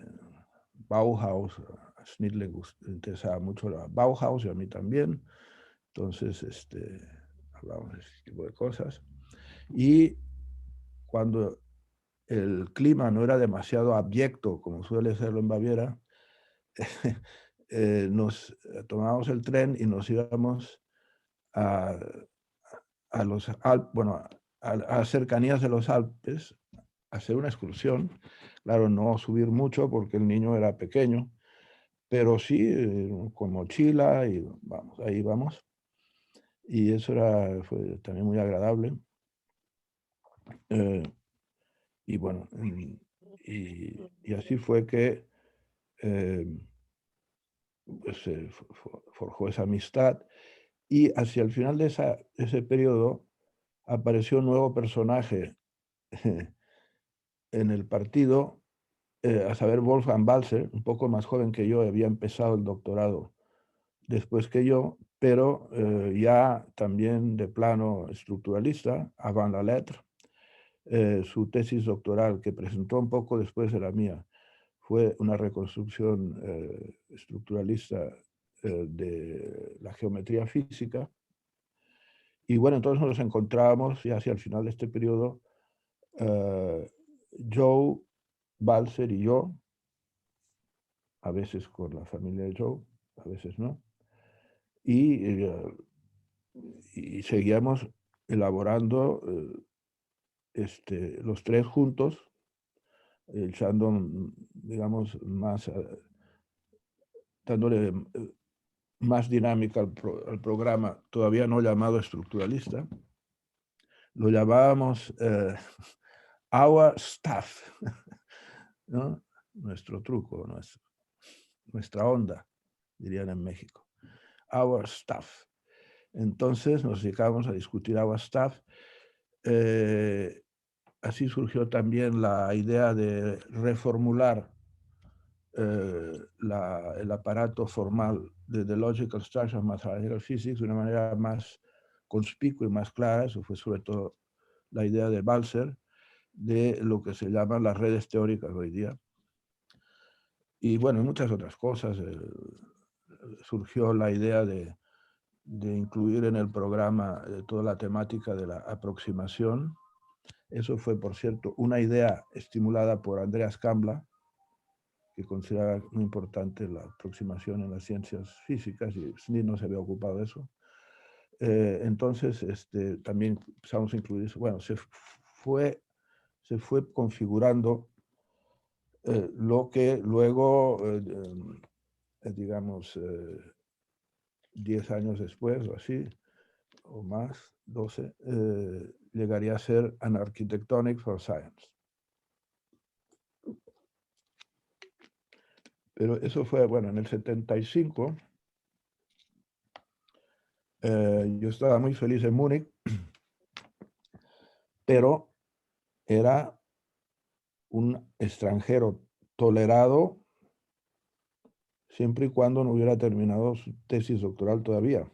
Bauhaus. A Schnitt le interesaba mucho la Bauhaus y a mí también. Entonces, hablábamos de ese tipo de cosas. Y cuando el clima no era demasiado abyecto, como suele serlo en Baviera, nos tomábamos el tren y nos íbamos a, a los bueno, a cercanías de los Alpes, a hacer una excursión. Claro, no subir mucho porque el niño era pequeño, pero sí con mochila y vamos, ahí vamos. Y eso fue también muy agradable. Eh, y bueno, y así fue que pues, se forjó esa amistad. Y hacia el final de ese periodo apareció un nuevo personaje en el partido, a saber, Wolfgang Balzer, un poco más joven que yo, había empezado el doctorado después que yo, pero ya también de plano estructuralista, avant la lettre. Su tesis doctoral, que presentó un poco después de la mía, fue una reconstrucción estructuralista de la geometría física. Y bueno, entonces nos encontrábamos ya hacia el final de este periodo, Joe, Balzer y yo, a veces con la familia de Joe, a veces no, y, y seguíamos elaborando los tres juntos, echando, digamos, más, dándole más dinámica al programa, todavía no llamado estructuralista. Lo llamábamos our stuff, ¿no? Nuestro truco, nuestra onda, dirían en México. Our stuff. Entonces nos dedicábamos a discutir our stuff. Así surgió también la idea de reformular el aparato formal de The Logical Structure of Mathematical Physics de una manera más conspicua y más clara. Eso fue sobre todo la idea de Balzer, de lo que se llaman las redes teóricas hoy día. Y bueno, muchas otras cosas. Surgió la idea de incluir en el programa toda la temática de la aproximación. Eso fue, por cierto, una idea estimulada por Andreas Kambla, que consideraba muy importante la aproximación en las ciencias físicas, y Schnitt no se había ocupado de eso. Entonces, también empezamos a incluir eso. Bueno, se fue configurando lo que luego, digamos, 10 años después o así, o más, 12, llegaría a ser An Architectonic for Science. Pero eso fue, bueno, en el 75. Yo estaba muy feliz en Múnich, pero era un extranjero tolerado siempre y cuando no hubiera terminado su tesis doctoral todavía.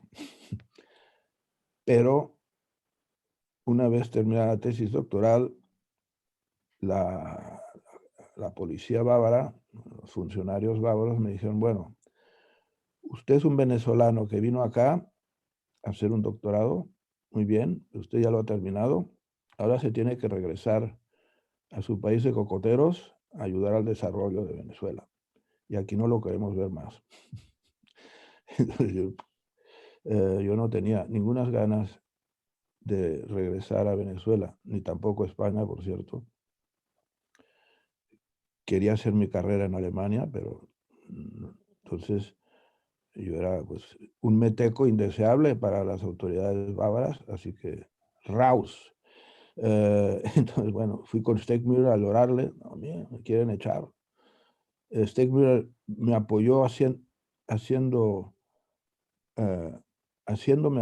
Pero una vez terminada la tesis doctoral, la policía bávara, los funcionarios bávaros me dijeron, bueno, usted es un venezolano que vino acá a hacer un doctorado, muy bien, usted ya lo ha terminado, ahora se tiene que regresar a su país de cocoteros a ayudar al desarrollo de Venezuela. Y aquí no lo queremos ver más. Entonces yo no tenía ninguna ganas de regresar a Venezuela, ni tampoco a España, por cierto. Quería hacer mi carrera en Alemania, pero entonces yo era pues un meteco indeseable para las autoridades bávaras, así que raus. Entonces, bueno, fui con Steckmüller a orarle, no, mira, me quieren echar. Steckmüller me apoyó haciéndome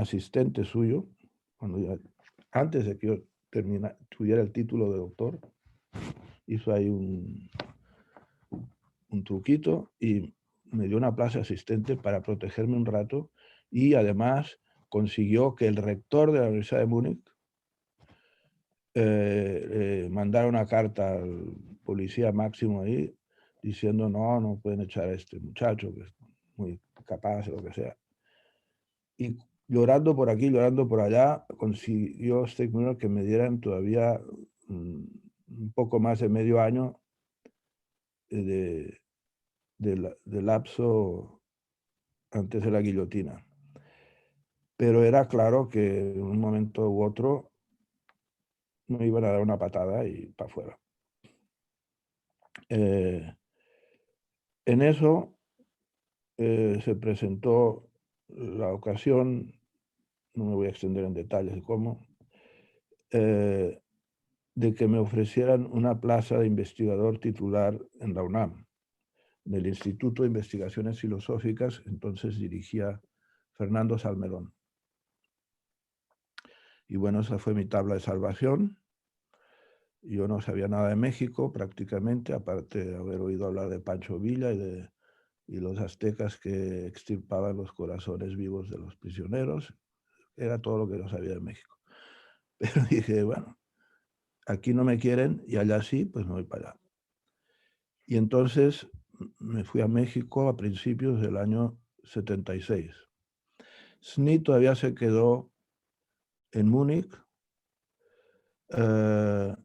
asistente suyo, antes de que yo tuviera el título de doctor. Hizo ahí un truquito y me dio una plaza de asistente para protegerme un rato y además consiguió que el rector de la Universidad de Múnich mandara una carta al policía máximo ahí diciendo no pueden echar a este muchacho que es muy capaz o lo que sea. Y llorando por aquí, llorando por allá, consiguió Steigmuller que me dieran todavía un poco más de medio año de lapso antes de la guillotina. Pero era claro que en un momento u otro me iban a dar una patada y para afuera. En eso se presentó la ocasión, no me voy a extender en detalles de cómo, de que me ofrecieran una plaza de investigador titular en la UNAM, en el Instituto de Investigaciones Filosóficas, entonces dirigía Fernando Salmerón. Y bueno, esa fue mi tabla de salvación. Yo no sabía nada de México prácticamente, aparte de haber oído hablar de Pancho Villa y los aztecas que extirpaban los corazones vivos de los prisioneros. Era todo lo que yo sabía de México. Pero dije, bueno, aquí no me quieren y allá sí, pues me voy para allá. Y entonces me fui a México a principios del año 76. SNI todavía se quedó en Múnich, creo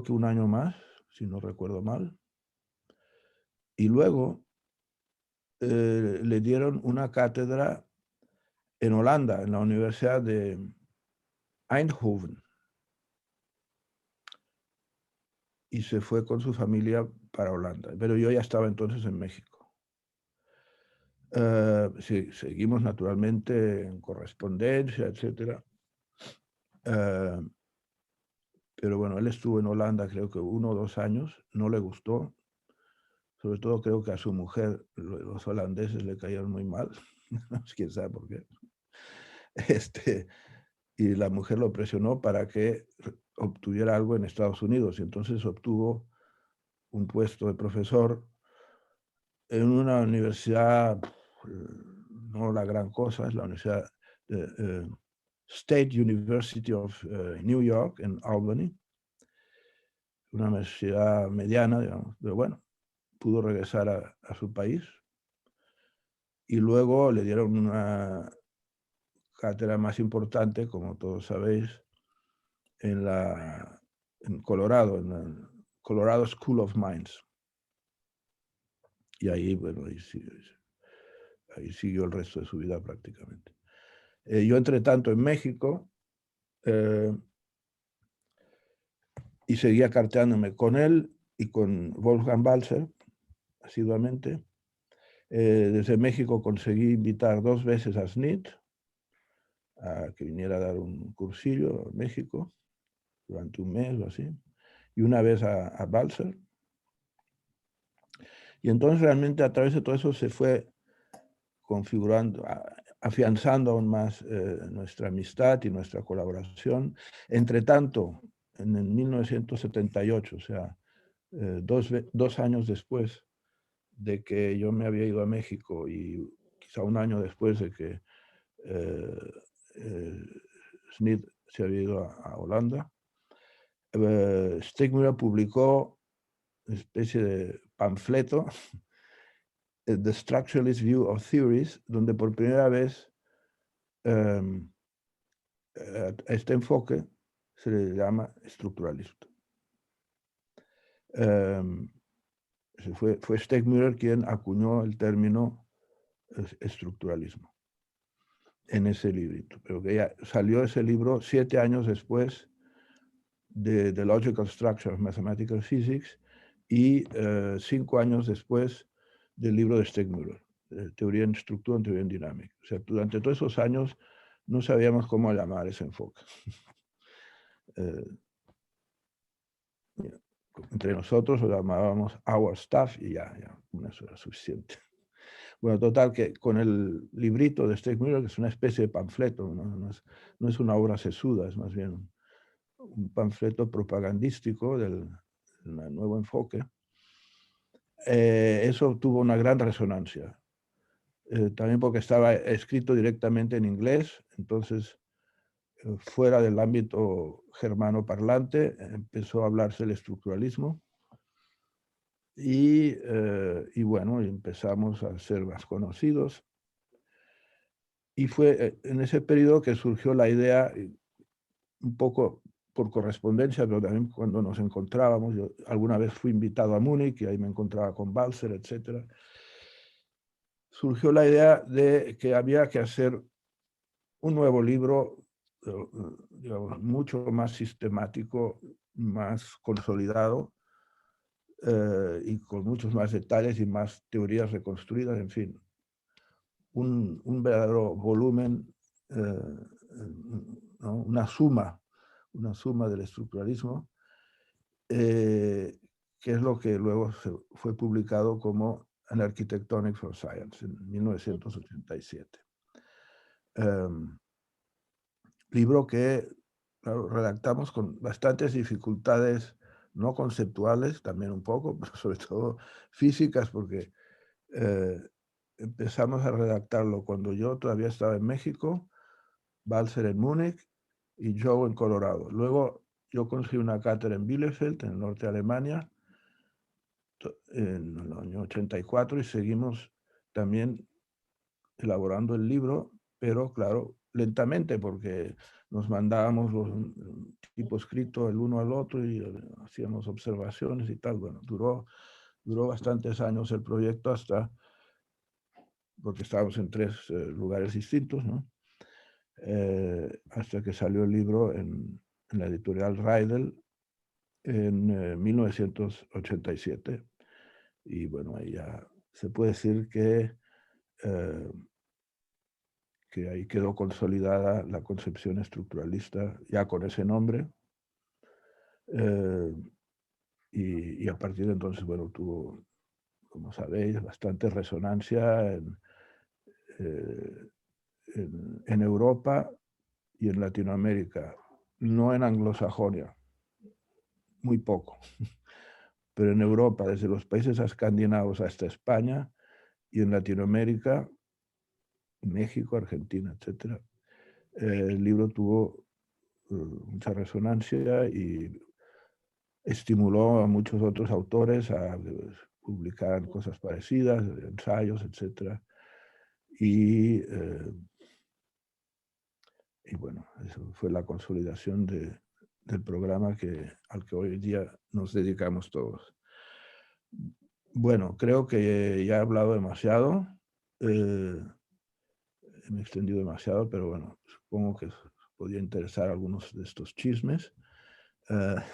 que un año más, si no recuerdo mal. Y luego le dieron una cátedra en Holanda, en la Universidad de Eindhoven. Y se fue con su familia para Holanda. Pero yo ya estaba entonces en México. Sí, seguimos naturalmente en correspondencia, etc. Pero bueno, él estuvo en Holanda creo que 1 o 2 años, no le gustó. Sobre todo creo que a su mujer los holandeses le caían muy mal. Quién sabe por qué. Y la mujer lo presionó para que obtuviera algo en Estados Unidos. Y entonces obtuvo un puesto de profesor en una universidad, no la gran cosa, es la Universidad State University of New York en Albany, una universidad mediana, digamos, pero bueno, pudo regresar a su país. Y luego le dieron una cátedra más importante, como todos sabéis, en Colorado, en la Colorado School of Mines. Y ahí, bueno, ahí siguió el resto de su vida prácticamente. Yo, entre tanto, en México, y seguía carteándome con él y con Wolfgang Balzer, asiduamente. Desde México conseguí invitar 2 veces a SNIT a que viniera a dar un cursillo a México durante un mes o así, y una vez a Balzer. Y entonces realmente a través de todo eso se fue configurando, afianzando aún más nuestra amistad y nuestra colaboración. Entre tanto, en el 1978, o sea, 2 años después de que yo me había ido a México y quizá un año después de que Smith se había ido a Holanda, Steigmuller publicó una especie de panfleto, The Structuralist View of Theories, donde por primera vez a este enfoque se le llama estructuralista. Fue Steigmuller quien acuñó el término estructuralismo en ese librito, pero que ya salió ese libro 7 años después de The Logical Structure of Mathematical Physics y 5 años después del libro de Steigmuller, Teoría en Estructura, Teoría en Dinámica. O sea, durante todos esos años no sabíamos cómo llamar ese enfoque. Entre nosotros lo llamábamos our stuff y ya eso era suficiente. Bueno, total, que con el librito de Steigmuller, que es una especie de panfleto, no es una obra sesuda, es más bien un panfleto propagandístico del nuevo enfoque, eso tuvo una gran resonancia. También porque estaba escrito directamente en inglés, entonces fuera del ámbito germano parlante empezó a hablarse el estructuralismo y bueno, empezamos a ser más conocidos. Y fue en ese periodo que surgió la idea, un poco por correspondencia, pero también cuando nos encontrábamos. Yo alguna vez fui invitado a Múnich y ahí me encontraba con Balzer, etc. Surgió la idea de que había que hacer un nuevo libro, digamos, mucho más sistemático, más consolidado y con muchos más detalles y más teorías reconstruidas, en fin, un verdadero volumen, ¿no? una suma del estructuralismo, que es lo que luego fue publicado como An Architectonic for Science en 1987. Libro que, claro, redactamos con bastantes dificultades no conceptuales, también un poco, pero sobre todo físicas, porque empezamos a redactarlo cuando yo todavía estaba en México, Balzer en Múnich y Joe en Colorado. Luego yo conseguí una cátedra en Bielefeld, en el norte de Alemania, en el año 84, y seguimos también elaborando el libro, pero claro, lentamente, porque nos mandábamos los tipo escrito el uno al otro y hacíamos observaciones y tal. Bueno, duró bastantes años el proyecto hasta, porque estábamos en 3 lugares distintos, ¿no? Hasta que salió el libro en la editorial Reidel en 1987. Y bueno, ahí ya se puede decir que ahí quedó consolidada la concepción estructuralista ya con ese nombre. Y a partir de entonces, bueno, tuvo, como sabéis, bastante resonancia en Europa y en Latinoamérica, no en anglosajonia, muy poco, pero en Europa, desde los países escandinavos hasta España, y en Latinoamérica, México, Argentina, etc. El libro tuvo mucha resonancia y estimuló a muchos otros autores a publicar cosas parecidas, ensayos, etc. Y bueno, eso fue la consolidación del programa al que hoy día nos dedicamos todos. Bueno, creo que ya he hablado demasiado, me he extendido demasiado, pero bueno, supongo que podría interesar algunos de estos chismes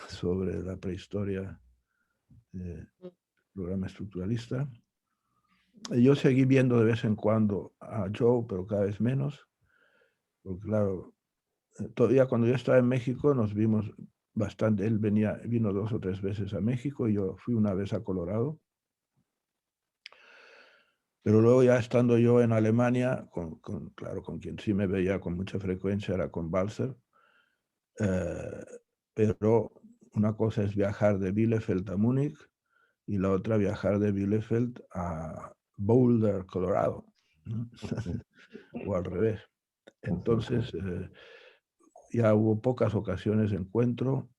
sobre la prehistoria del programa estructuralista. Yo seguí viendo de vez en cuando a Joe, pero cada vez menos, porque claro, todavía cuando yo estaba en México nos vimos bastante. Él vino 2 o 3 veces a México y yo fui una vez a Colorado. Pero luego ya estando yo en Alemania, claro, con quien sí me veía con mucha frecuencia era con Balzer, pero una cosa es viajar de Bielefeld a Múnich y la otra viajar de Bielefeld a Boulder, Colorado, ¿no? O al revés. Entonces, ya hubo pocas ocasiones de encuentro.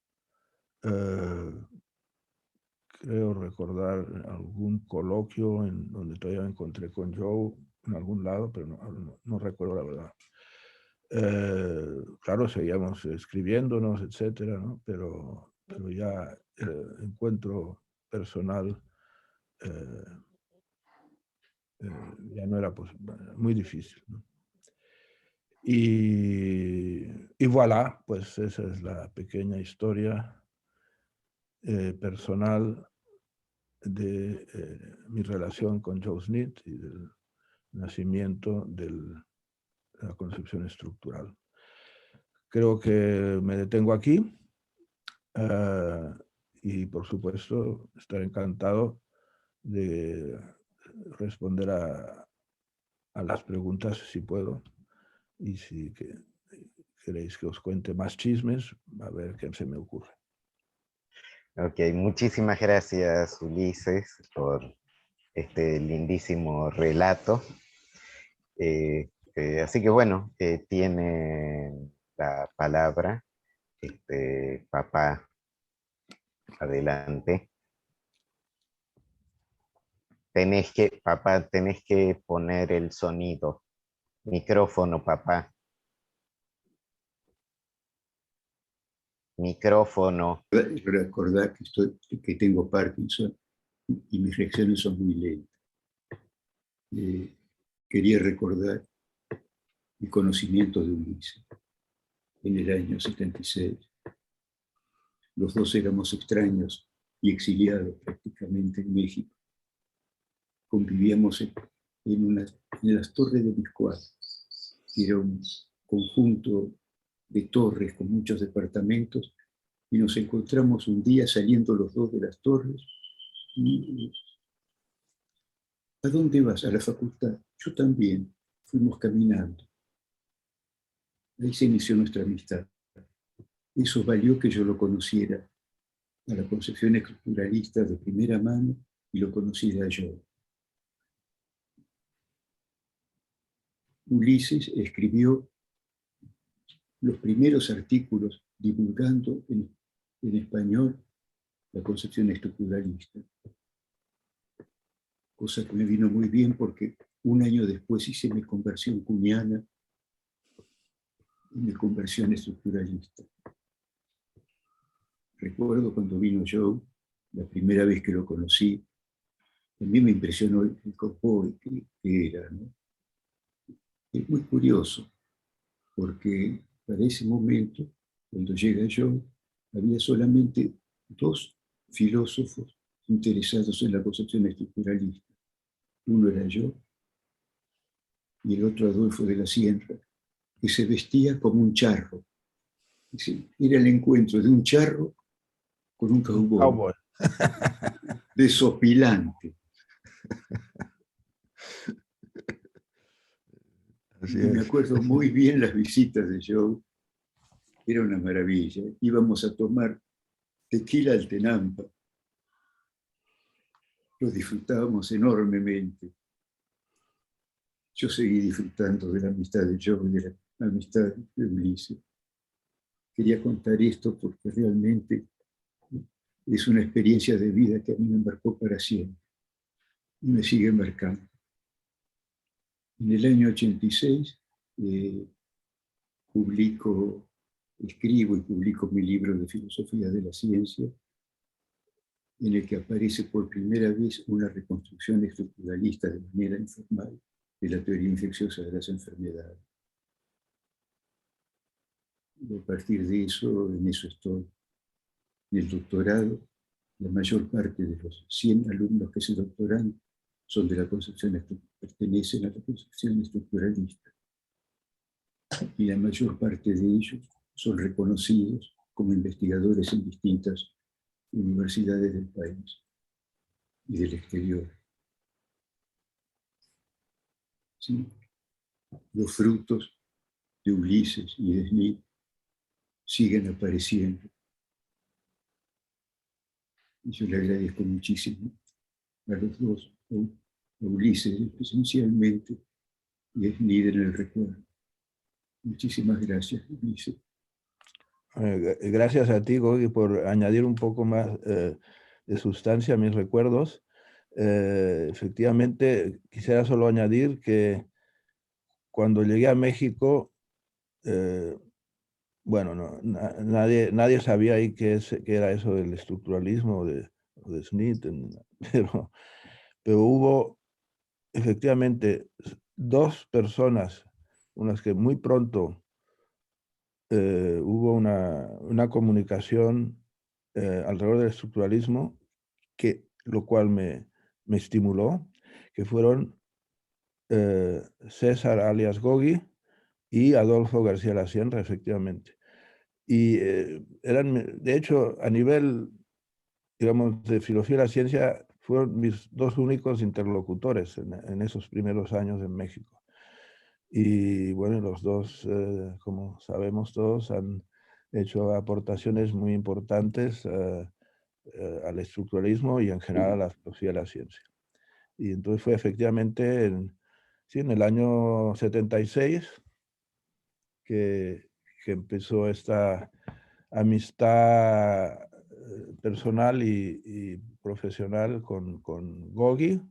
Creo recordar algún coloquio en donde todavía me encontré con Joe en algún lado, pero no recuerdo la verdad. Claro, seguíamos escribiéndonos, etcétera, ¿no? Pero ya el encuentro personal ya no era muy difícil, ¿no? Y voilà, pues esa es la pequeña historia personal de mi relación con Joe Smith y del nacimiento de la concepción estructural. Creo que me detengo aquí y por supuesto estaré encantado de responder a las preguntas si puedo, y si queréis que os cuente más chismes, a ver qué se me ocurre. Ok, muchísimas gracias, Ulises, por este lindísimo relato. Así que bueno, tiene la palabra papá, adelante. Papá, tenés que poner el sonido. Micrófono, papá. Micrófono. Recordar que tengo Parkinson y mis reacciones son muy lentas. Quería recordar mi conocimiento de Ulises en el año 76. Los dos éramos extraños y exiliados prácticamente en México. Convivíamos en las torres de Miscuac, que era un conjunto de torres con muchos departamentos, y nos encontramos un día saliendo los dos de las torres. Y, ¿a dónde vas? A la facultad. Yo también. Fuimos caminando. Ahí se inició nuestra amistad. Eso valió que yo lo conociera a la concepción estructuralista de primera mano y lo conociera yo. Ulises escribió los primeros artículos divulgando en español la concepción estructuralista, cosa que me vino muy bien porque un año después hice mi conversión cuñana y mi conversión estructuralista. Recuerdo cuando vino Joe, la primera vez que lo conocí, a mí me impresionó el cowboy que era, ¿no? Es muy curioso, porque para ese momento, cuando llega Joe, había solamente dos filósofos interesados en la concepción estructuralista. Uno era yo y el otro Adolfo de la Sierra, que se vestía como un charro. Era el encuentro de un charro con un cowboy. Desopilante. Así Y me es. acuerdo muy bien las visitas de Joe. Era una maravilla. Íbamos a tomar tequila al Tenampa. Lo disfrutábamos enormemente. Yo seguí disfrutando de la amistad de Joe y de la amistad de Ulises. Quería contar esto porque realmente es una experiencia de vida que a mí me marcó para siempre y me sigue marcando. En el año 86 escribo y publico mi libro de filosofía de la ciencia, en el que aparece por primera vez una reconstrucción estructuralista de manera informal de la teoría infecciosa de las enfermedades. Y a partir de eso, en eso estoy. En el doctorado, la mayor parte de los 100 alumnos que se doctoran son de la concepción, pertenecen a la concepción estructuralista. Y la mayor parte de ellos son reconocidos como investigadores en distintas universidades del país y del exterior. ¿Sí? Los frutos de Ulises y de Smith siguen apareciendo. Y yo le agradezco muchísimo a los dos, a Ulises esencialmente y a Smith en el recuerdo. Muchísimas gracias, Ulises. Gracias a ti, Gogi, por añadir un poco más de sustancia a mis recuerdos. Efectivamente, quisiera solo añadir que cuando llegué a México, bueno, nadie sabía ahí qué era eso del estructuralismo o de Smith, pero hubo efectivamente dos personas con las que muy pronto hubo una comunicación alrededor del estructuralismo, lo cual me estimuló, que fueron César alias Gogi y Adolfo García La Sierra, efectivamente. Y eran, de hecho, a nivel, digamos, de filosofía de la ciencia, fueron mis dos únicos interlocutores en esos primeros años en México. Y bueno, los dos, como sabemos todos, han hecho aportaciones muy importantes al estructuralismo y en general a la filosofía de la ciencia. Y entonces fue efectivamente en el año 76 que empezó esta amistad personal y profesional con Gogi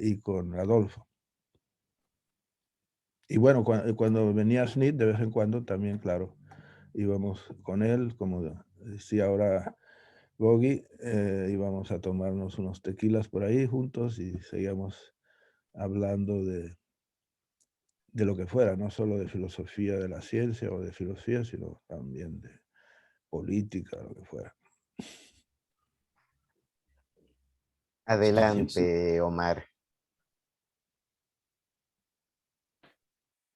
y con Adolfo. Y bueno, cuando venía Smith, de vez en cuando también, claro, íbamos con él, como decía ahora Gogi, íbamos a tomarnos unos tequilas por ahí juntos y seguíamos hablando de lo que fuera, no solo de filosofía de la ciencia o de filosofía, sino también de política, lo que fuera. Adelante, Omar.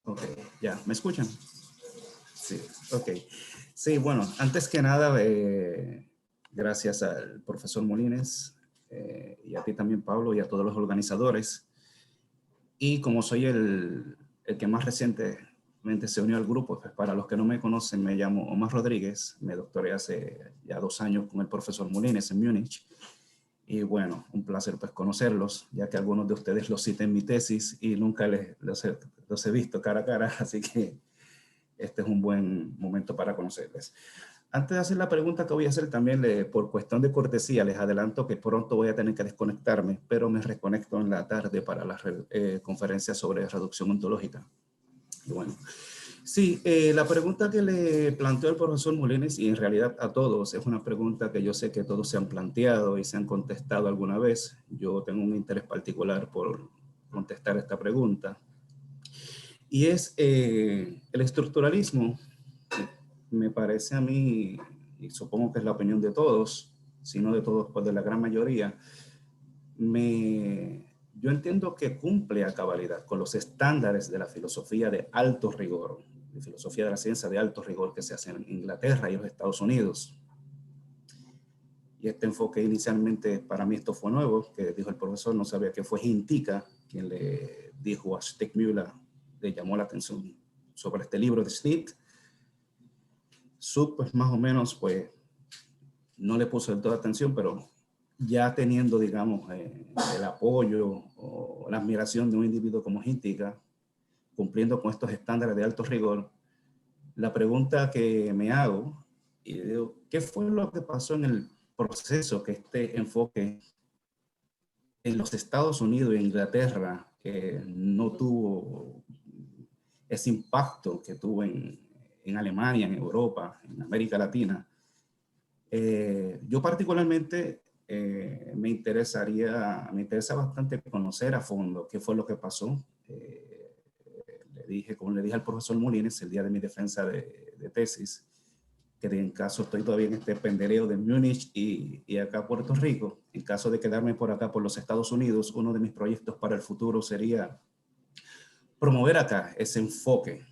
Ok, ya, ¿me escuchan? Sí, ok. Sí, bueno, antes que nada, gracias al profesor Molines y a ti también, Pablo, y a todos los organizadores. Y como soy el que más recientemente se unió al grupo, pues para los que no me conocen, me llamo Omar Rodríguez, me doctoré hace ya 2 años con el profesor Molines en Múnich. Y bueno, un placer pues conocerlos, ya que algunos de ustedes los cité en mi tesis y nunca los he visto cara a cara, así que este es un buen momento para conocerles. Antes de hacer la pregunta que voy a hacer también, por cuestión de cortesía, les adelanto que pronto voy a tener que desconectarme, pero me reconecto en la tarde para la conferencia sobre reducción ontológica. Y bueno, sí, la pregunta que le planteó el profesor Molines, y en realidad a todos, es una pregunta que yo sé que todos se han planteado y se han contestado alguna vez. Yo tengo un interés particular por contestar esta pregunta. Y es el estructuralismo. Me parece a mí, y supongo que es la opinión de todos, si no de todos, pues de la gran mayoría, yo entiendo que cumple a cabalidad con los estándares de la filosofía de alto rigor, de filosofía de la ciencia de alto rigor que se hace en Inglaterra y en los Estados Unidos. Y este enfoque inicialmente, para mí esto fue nuevo, que dijo el profesor, no sabía que fue Hintika quien le dijo a Steckmüller, le llamó la atención sobre este libro de Smith. Pues más o menos, pues, no le puso del todo atención, pero ya teniendo, digamos, el apoyo o la admiración de un individuo como Hintika, cumpliendo con estos estándares de alto rigor, la pregunta que me hago, y digo, ¿qué fue lo que pasó en el proceso que este enfoque en los Estados Unidos e Inglaterra no tuvo ese impacto que tuvo en Alemania, en Europa, en América Latina? Yo particularmente me interesa bastante conocer a fondo qué fue lo que pasó. Como le dije al profesor Molines el día de mi defensa de tesis, que en caso estoy todavía en este pendereo de Múnich y acá Puerto Rico, en caso de quedarme por acá por los Estados Unidos, uno de mis proyectos para el futuro sería promover acá ese enfoque.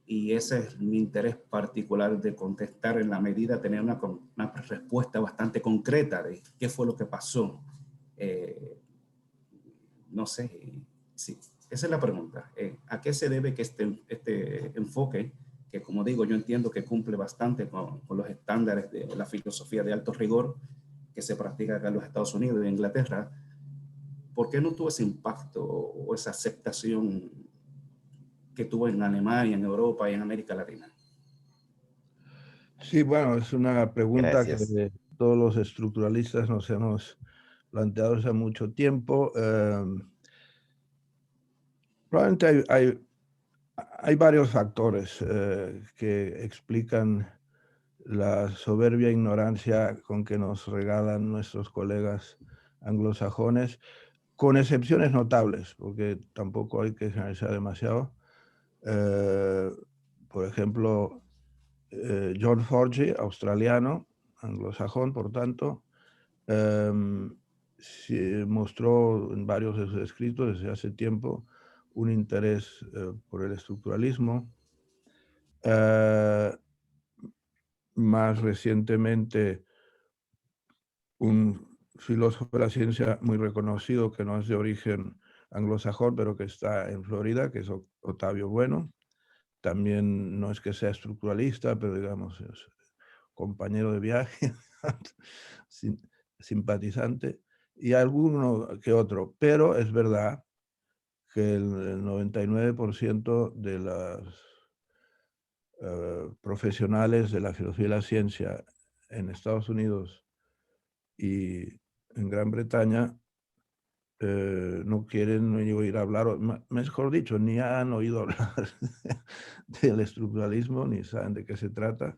Y ese es mi interés particular de contestar en la medida de tener una respuesta bastante concreta de qué fue lo que pasó. No sé, sí, esa es la pregunta. ¿A qué se debe que este enfoque, que como digo, yo entiendo que cumple bastante con los estándares de la filosofía de alto rigor que se practica acá en los Estados Unidos y en Inglaterra, ¿por qué no tuvo ese impacto o esa aceptación que tuvo en Alemania, en Europa y en América Latina? Sí, bueno, es una pregunta Gracias. que todos los estructuralistas nos hemos planteado hace mucho tiempo. Probablemente hay varios factores que explican la soberbia ignorancia con que nos regalan nuestros colegas anglosajones, con excepciones notables, porque tampoco hay que generalizar demasiado. Por ejemplo, John Forge, australiano, anglosajón, por tanto, mostró en varios de sus escritos desde hace tiempo un interés por el estructuralismo. Más recientemente, un filósofo de la ciencia muy reconocido, que no es de origen anglosajón, pero que está en Florida, que es Octavio Bueno. También no es que sea estructuralista, pero digamos es compañero de viaje, simpatizante, y alguno que otro. Pero es verdad que el 99% de los profesionales de la filosofía y la ciencia en Estados Unidos y en Gran Bretaña no quieren oír hablar, o mejor dicho, ni han oído hablar del estructuralismo, ni saben de qué se trata.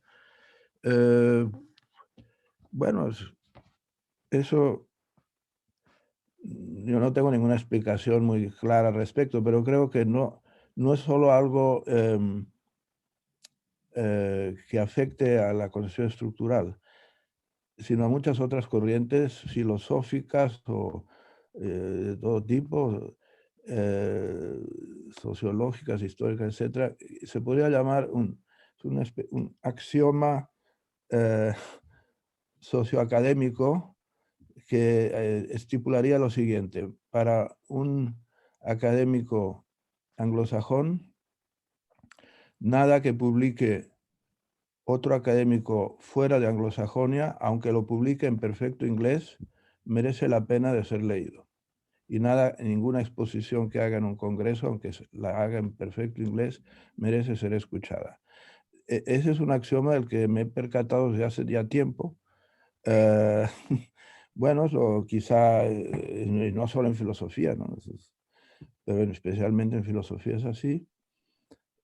Bueno, eso yo no tengo ninguna explicación muy clara al respecto, pero creo que no es solo algo que afecte a la concepción estructural, sino a muchas otras corrientes filosóficas o de todo tipo, sociológicas, históricas, etcétera. Se podría llamar un axioma socioacadémico que estipularía lo siguiente: para un académico anglosajón, nada que publique otro académico fuera de Anglosajonia, aunque lo publique en perfecto inglés, merece la pena de ser leído. Y ninguna exposición que haga en un congreso, aunque la haga en perfecto inglés, merece ser escuchada. Ese es un axioma del que me he percatado desde hace ya tiempo. Bueno, quizá no solo en filosofía, ¿no? Pero especialmente en filosofía es así.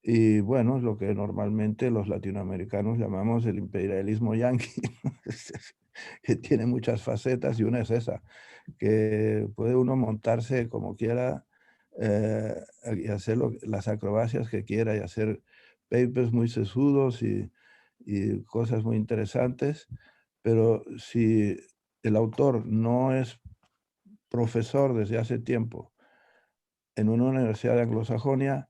Y bueno, es lo que normalmente los latinoamericanos llamamos el imperialismo yanqui, que tiene muchas facetas, y una es esa, que puede uno montarse como quiera y hacer las acrobacias que quiera y hacer papers muy sesudos y cosas muy interesantes, pero si el autor no es profesor desde hace tiempo en una universidad de anglosajonia,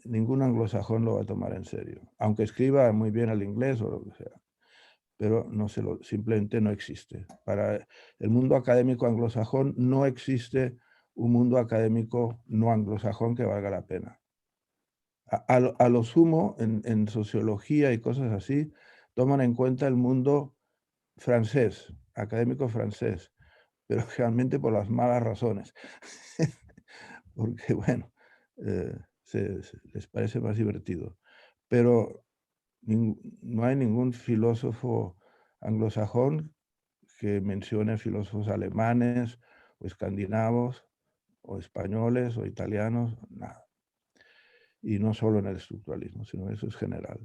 ningún anglosajón lo va a tomar en serio, aunque escriba muy bien el inglés o lo que sea, pero simplemente no existe. Para el mundo académico anglosajón no existe un mundo académico no anglosajón que valga la pena. A lo sumo, en sociología y cosas así, toman en cuenta el mundo francés, académico francés, pero realmente por las malas razones. Porque, bueno, les parece más divertido. Pero no hay ningún filósofo anglosajón que mencione filósofos alemanes o escandinavos o españoles o italianos, nada. Y no solo en el estructuralismo, sino eso es general.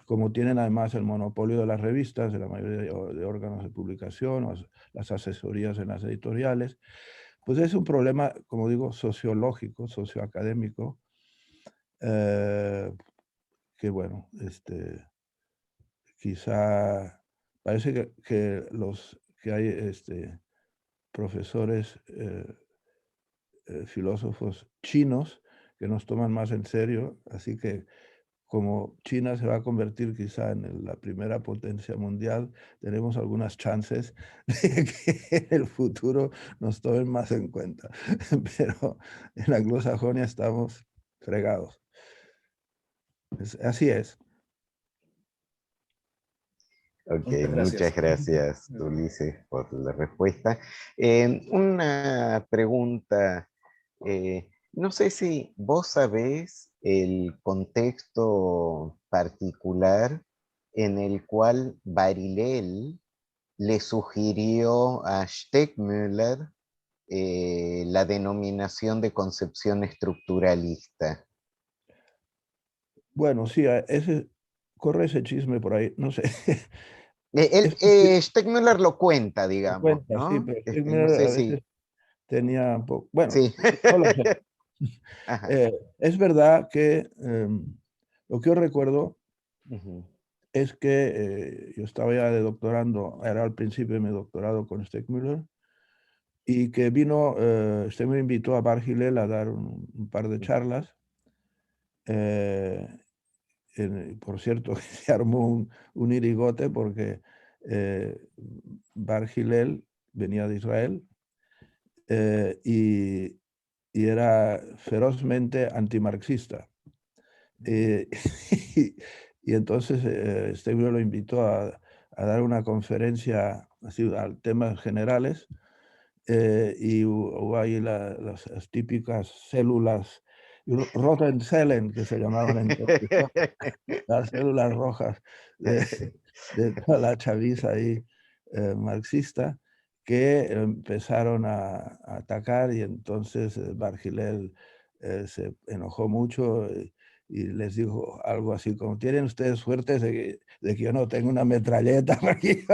Como tienen además el monopolio de las revistas, de la mayoría de órganos de publicación, o las asesorías en las editoriales, pues es un problema, como digo, sociológico, socioacadémico, que bueno, quizá parece que hay profesores, filósofos chinos que nos toman más en serio, así que como China se va a convertir quizá en la primera potencia mundial, tenemos algunas chances de que en el futuro nos tomen más en cuenta. Pero en la anglosajonia estamos fregados. Así es. Ok, Muchas muchas gracias. gracias, Ulises, por la respuesta. Una pregunta, no sé si vos sabés el contexto particular en el cual Barilel le sugirió a Steckmüller la denominación de concepción estructuralista. Bueno, sí, corre ese chisme por ahí, no sé. Steckmüller lo cuenta, digamos, Cuenta, sí, ¿no? pero No Stegner sé a si... veces tenía un poco, bueno, Sí. no lo sé. Ajá. Es verdad que lo que yo recuerdo Ujú. es que yo estaba ya de doctorando, era al principio de mi doctorado con Steckmüller, y que Steckmüller invitó a Bar Hillel a dar un par de charlas. Por cierto, se armó un irigote porque Bar Hillel venía de Israel y era ferozmente antimarxista. Y entonces Stegner lo invitó a dar una conferencia así, a temas generales, y hubo ahí las típicas células Rottenzellen, que se llamaban entonces, ¿no? Las células rojas de toda la chaviza ahí marxista, que empezaron a atacar, y entonces Bart Hillel se enojó mucho y les dijo algo así como: tienen ustedes suerte de que yo no tengo una metralleta aquí.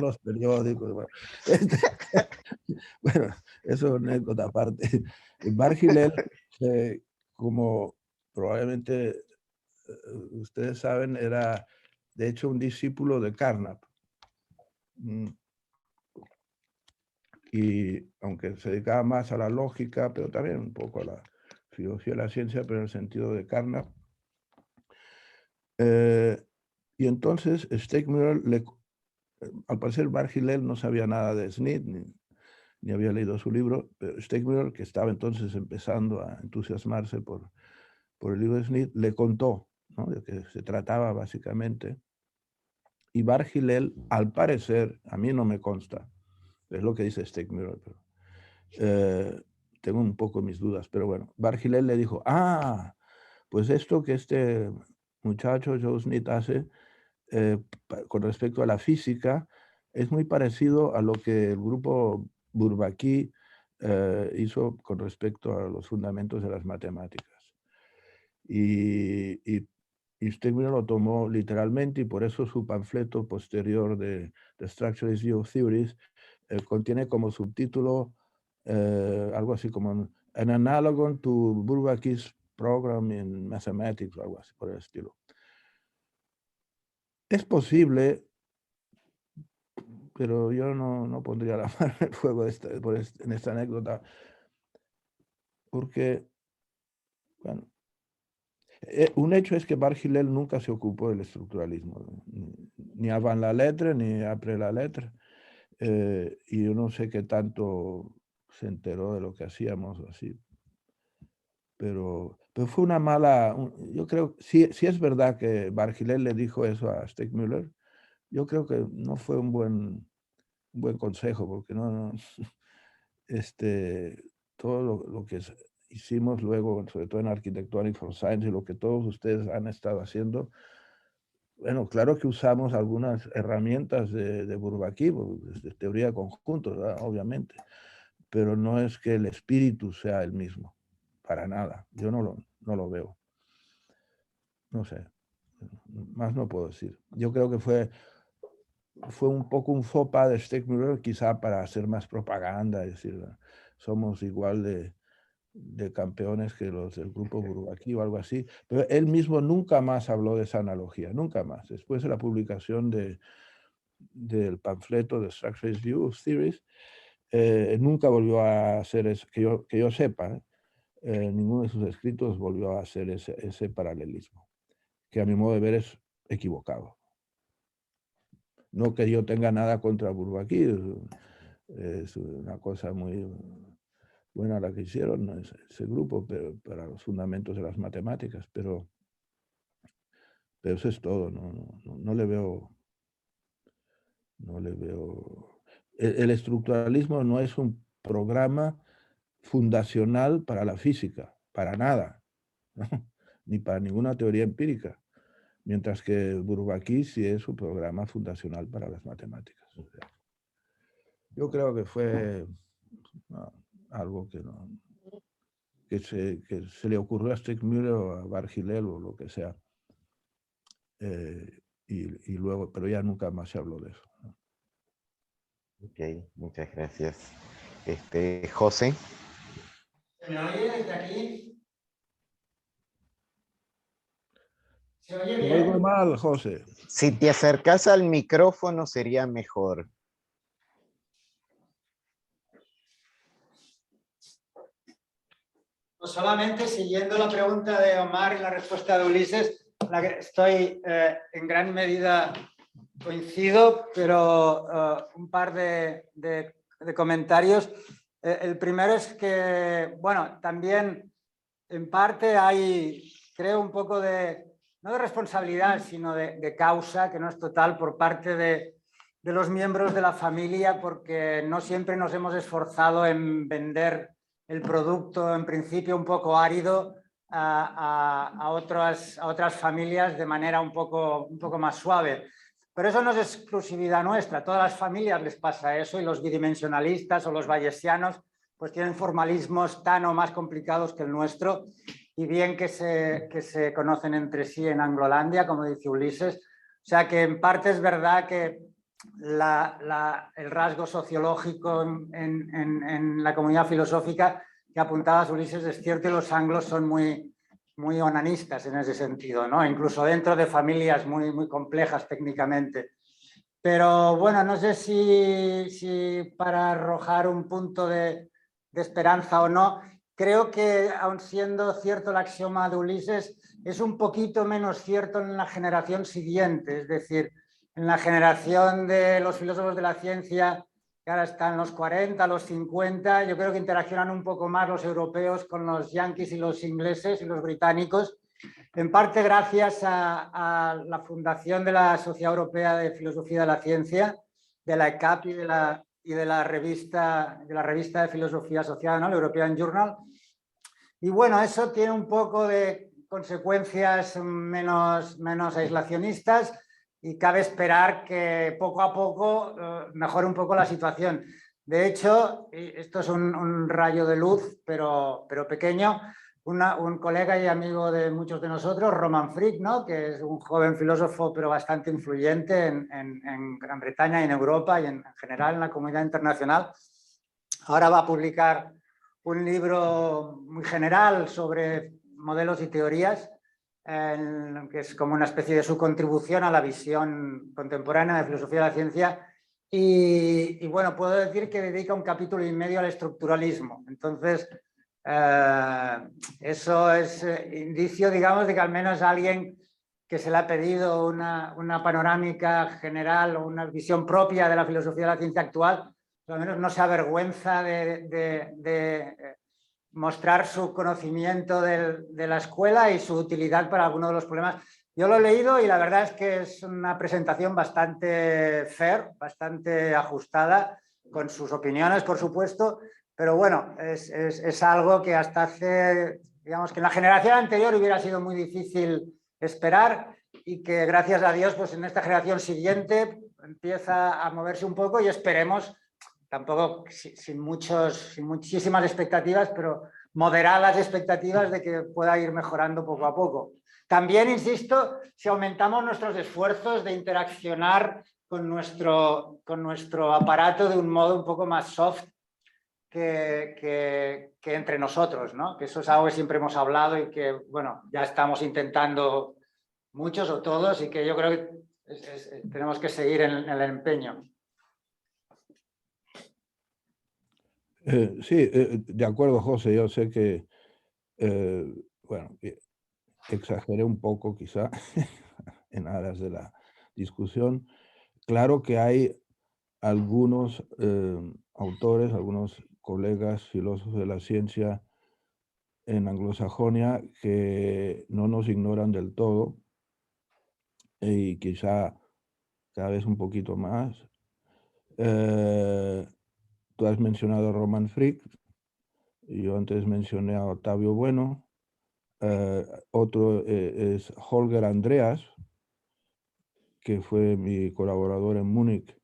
Los periódicos. Bueno, bueno, eso es una anécdota aparte. Bart Hillel, como probablemente ustedes saben, era de hecho un discípulo de Carnap. Y aunque se dedicaba más a la lógica, pero también un poco a la filosofía de la ciencia, pero en el sentido de Carnap. Y entonces Stegner, al parecer Bart Hillel no sabía nada de Smith, ni había leído su libro, pero Stegner, que estaba entonces empezando a entusiasmarse por el libro de Smith, le contó, ¿no?, de que se trataba básicamente. Y Bart Hillel, al parecer, a mí no me consta, es lo que dice Stegner, pero tengo un poco mis dudas, pero bueno, Bart Hillel le dijo: pues esto que este muchacho Joe Smith hace con respecto a la física es muy parecido a lo que el grupo Bourbaki hizo con respecto a los fundamentos de las matemáticas. Y Stegner lo tomó literalmente, y por eso su panfleto posterior de The Structuralist View of Theories contiene como subtítulo algo así como An Analogon to Bourbaki's Program in Mathematics, o algo así por el estilo. Es posible, pero yo no pondría la mano en el fuego en esta anécdota, porque, bueno, un hecho es que Bart Hillel nunca se ocupó del estructuralismo, ni avant la lettre, ni après la lettre, y yo no sé qué tanto se enteró de lo que hacíamos así. Pero fue una mala, yo creo, si es verdad que Bart Hillel le dijo eso a Stegner, yo creo que no fue un buen consejo, porque todo lo que hicimos luego, sobre todo en Architectonic for Science, y lo que todos ustedes han estado haciendo, bueno, claro que usamos algunas herramientas de Bourbaki, de teoría de conjuntos, ¿verdad?, obviamente, pero no es que el espíritu sea el mismo, para nada. Yo no lo veo. No sé, más no puedo decir. Yo creo que fue un poco un faux pas de Stegner, quizá para hacer más propaganda, es decir, somos igual de campeones que los del grupo Bourbaki o algo así, pero él mismo nunca más habló de esa analogía, nunca más. Después de la publicación del panfleto de Structuralist View of Theories, nunca volvió a hacer eso, que yo sepa, ninguno de sus escritos volvió a hacer ese paralelismo, que a mi modo de ver es equivocado. No que yo tenga nada contra Bourbaki, es una cosa muy buena la que hicieron ese grupo, pero para los fundamentos de las matemáticas, pero eso es todo. No le veo. El estructuralismo no es un programa fundacional para la física, para nada, ¿no?, ni para ninguna teoría empírica, mientras que Bourbaki sí es un programa fundacional para las matemáticas. O sea, yo creo que fue algo que se le ocurrió a Stegner o a Bart Hillel o lo que sea, y luego, pero ya nunca más se habló de eso, ¿no? Ok, muchas gracias. José. ¿Se me oye desde aquí? ¿Se oye Te oigo bien? mal, José. Si te acercas al micrófono sería mejor. Pues solamente siguiendo la pregunta de Omar y la respuesta de Ulises, la que estoy en gran medida coincido, pero un par de comentarios. El primero es que, bueno, también en parte hay, creo, un poco de, no de responsabilidad, sino de causa, que no es total, por parte de los miembros de la familia, porque no siempre nos hemos esforzado en vender el producto, en principio un poco árido, a otras familias de manera un poco más suave. Pero eso no es exclusividad nuestra, a todas las familias les pasa eso, y los bidimensionalistas o los bayesianos pues tienen formalismos tan o más complicados que el nuestro, y bien que se conocen entre sí en Anglolandia, como dice Ulises. O sea que en parte es verdad que el rasgo sociológico en la comunidad filosófica que apuntabas, Ulises, es cierto, y los anglos son muy onanistas en ese sentido, ¿no? Incluso dentro de familias muy complejas técnicamente. Pero bueno, no sé si para arrojar un punto de esperanza o no, creo que aun siendo cierto el axioma de Ulises, es un poquito menos cierto en la generación siguiente, es decir, en la generación de los filósofos de la ciencia, que ahora están los 40, los 50, yo creo que interaccionan un poco más los europeos con los yanquis y los ingleses y los británicos, en parte gracias a la fundación de la Sociedad Europea de Filosofía de la Ciencia, de la ECAP y de la revista de filosofía asociada, ¿no? El European Journal. Y bueno, eso tiene un poco de consecuencias menos aislacionistas, y cabe esperar que poco a poco mejore un poco la situación. De hecho, esto es un rayo de luz, pero pequeño. Un colega y amigo de muchos de nosotros, Roman Frick, ¿no? Que es un joven filósofo pero bastante influyente en Gran Bretaña y en Europa y en general en la comunidad internacional, ahora va a publicar un libro muy general sobre modelos y teorías, que es como una especie de su contribución a la visión contemporánea de filosofía de la ciencia. Y bueno, puedo decir que dedica un capítulo y medio al estructuralismo. Entonces, eso es indicio, digamos, de que al menos alguien que se le ha pedido una panorámica general o una visión propia de la filosofía de la ciencia actual, al menos no se avergüenza de mostrar su conocimiento de la escuela y su utilidad para algunos de los problemas. Yo lo he leído y la verdad es que es una presentación bastante fair, bastante ajustada, con sus opiniones, por supuesto, pero bueno, es algo que hasta hace, digamos, que en la generación anterior hubiera sido muy difícil esperar, y que gracias a Dios, pues en esta generación siguiente empieza a moverse un poco, y esperemos, tampoco sin muchísimas expectativas, pero moderadas expectativas de que pueda ir mejorando poco a poco. También, insisto, si aumentamos nuestros esfuerzos de interaccionar con nuestro aparato de un modo un poco más soft que entre nosotros, ¿no? Que eso es algo que siempre hemos hablado y que, bueno, ya estamos intentando muchos o todos, y que yo creo que tenemos que seguir en el empeño. Sí, de acuerdo, José. Yo sé que, bueno, exageré un poco quizá en aras de la discusión. Claro que hay algunos autores, algunos colegas filósofos de la ciencia en Anglosajonia que no nos ignoran del todo, y quizá cada vez un poquito más. Tú has mencionado a Roman Frick, y yo antes mencioné a Octavio Bueno. Otro es Holger Andreas, que fue mi colaborador en Múnich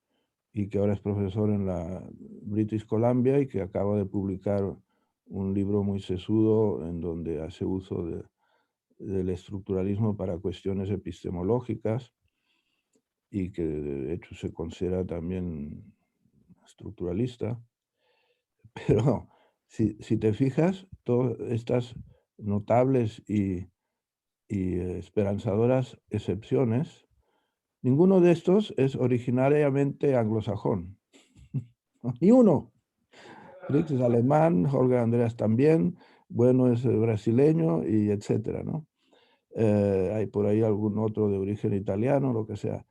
y que ahora es profesor en la British Columbia, y que acaba de publicar un libro muy sesudo en donde hace uso del estructuralismo para cuestiones epistemológicas, y que de hecho se considera también estructuralista. Pero si te fijas, todas estas notables y esperanzadoras excepciones, ninguno de estos es originariamente anglosajón. Ni uno. Frick es alemán, Holger Andreas también, Bueno es brasileño, y etcétera, ¿no? Hay por ahí algún otro de origen italiano, lo que sea.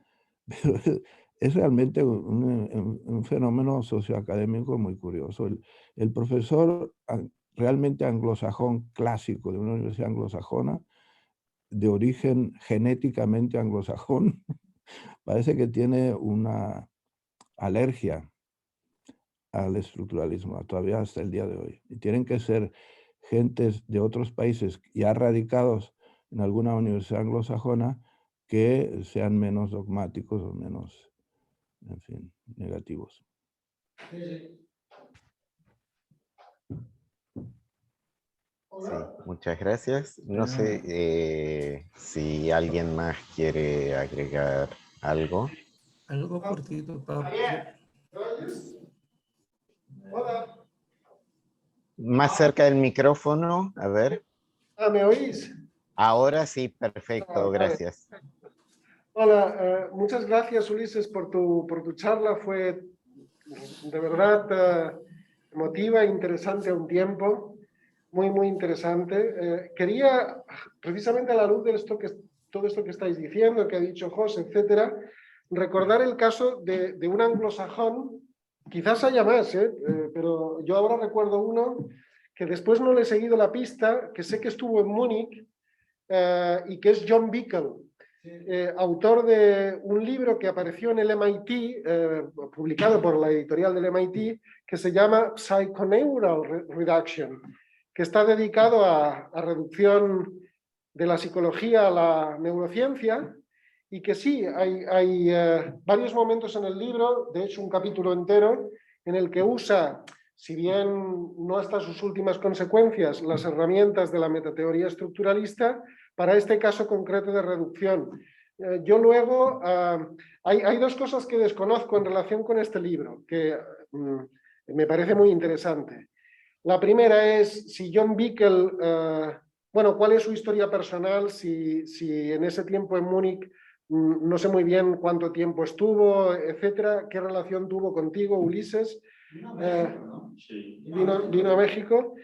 Pero es realmente un fenómeno socioacadémico muy curioso. El profesor realmente anglosajón clásico, de una universidad anglosajona, de origen genéticamente anglosajón, parece que tiene una alergia al estructuralismo, todavía hasta el día de hoy. Y tienen que ser gentes de otros países ya radicados en alguna universidad anglosajona que sean menos dogmáticos o menos, en fin, negativos. Sí, muchas gracias. No sé si alguien más quiere agregar algo. Algo cortito, Pablo. Más cerca del micrófono, a ver. ¿Me oís? Ahora sí, perfecto, Vale. gracias. Hola, muchas gracias Ulises por tu charla, fue de verdad emotiva, interesante a un tiempo, muy interesante. Quería, precisamente a la luz de todo esto que estáis diciendo, que ha dicho José, etcétera, recordar el caso de un anglosajón, quizás haya más, pero yo ahora recuerdo uno que después no le he seguido la pista, que sé que estuvo en Múnich, y que es John Bickel, autor de un libro que apareció en el MIT, publicado por la editorial del MIT, que se llama Psychoneural Reduction, que está dedicado a reducción de la psicología a la neurociencia, y que sí, hay varios momentos en el libro, de hecho un capítulo entero, en el que usa, si bien no hasta sus últimas consecuencias, las herramientas de la metateoría estructuralista para este caso concreto de reducción. Yo luego, hay dos cosas que desconozco en relación con este libro, que me parece muy interesante. La primera es si John Bickel, bueno, cuál es su historia personal, si en ese tiempo en Múnich, no sé muy bien cuánto tiempo estuvo, etcétera, qué relación tuvo contigo, Ulises. Vino a México,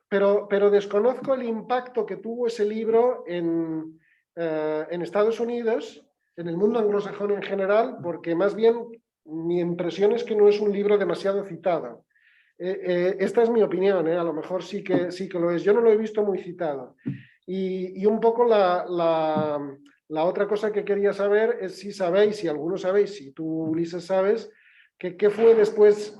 pero desconozco el impacto que tuvo ese libro en Estados Unidos, en el mundo anglosajón en general, porque más bien mi impresión es que no es un libro demasiado citado. Esta es mi opinión, a lo mejor sí que lo es. Yo no lo he visto muy citado. Y un poco la otra cosa que quería saber es si sabéis, si alguno sabéis, si tú, Ulises, sabes, qué fue después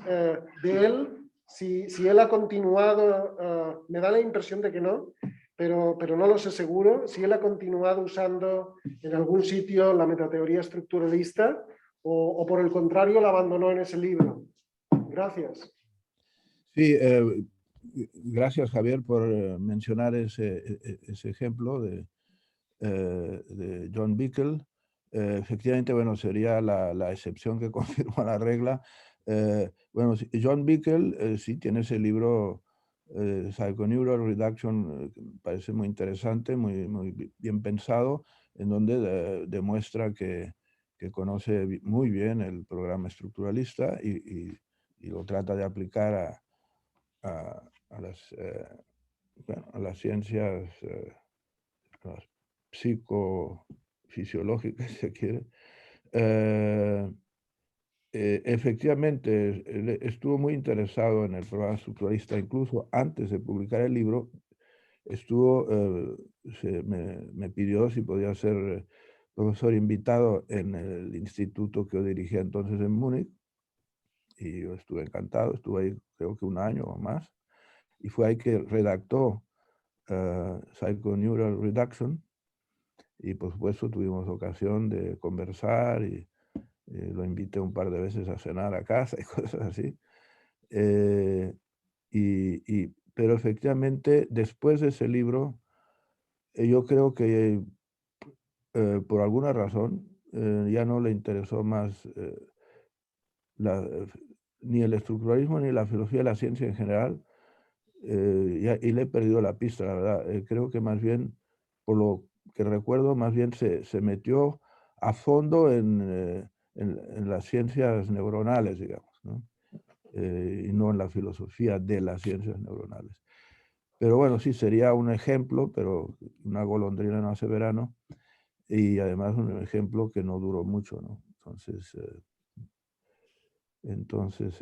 de él, si él ha continuado, me da la impresión de que no, pero no lo sé seguro, si él ha continuado usando en algún sitio la metateoría estructuralista o por el contrario la abandonó en ese libro. Gracias. Sí, gracias Javier por mencionar ese ejemplo de John Bickel. Efectivamente, bueno, sería la excepción que confirma la regla. Bueno, John Bickel sí tiene ese libro Psychoneural Reduction, me parece muy interesante, muy bien pensado, en donde demuestra que conoce muy bien el programa estructuralista y lo trata de aplicar a las ciencias las psicofisiológicas, si se quiere. Efectivamente, él estuvo muy interesado en el programa estructuralista, incluso antes de publicar el libro, me pidió si podía ser profesor invitado en el instituto que yo dirigía entonces en Múnich, y yo estuve encantado, estuve ahí creo que un año o más, y fue ahí que redactó Psychoneural Reduction, y por supuesto tuvimos ocasión de conversar y lo invité un par de veces a cenar a casa y cosas así. Pero efectivamente, después de ese libro, yo creo que por alguna razón ya no le interesó más ni el estructuralismo ni la filosofía de la ciencia en general, y le he perdido la pista, la verdad. Creo que más bien, por lo que recuerdo, más bien se metió a fondo en las ciencias neuronales, digamos, ¿no? Y no en la filosofía de las ciencias neuronales. Pero bueno, sí, sería un ejemplo, pero una golondrina no hace verano, y además un ejemplo que no duró mucho, ¿no? Entonces,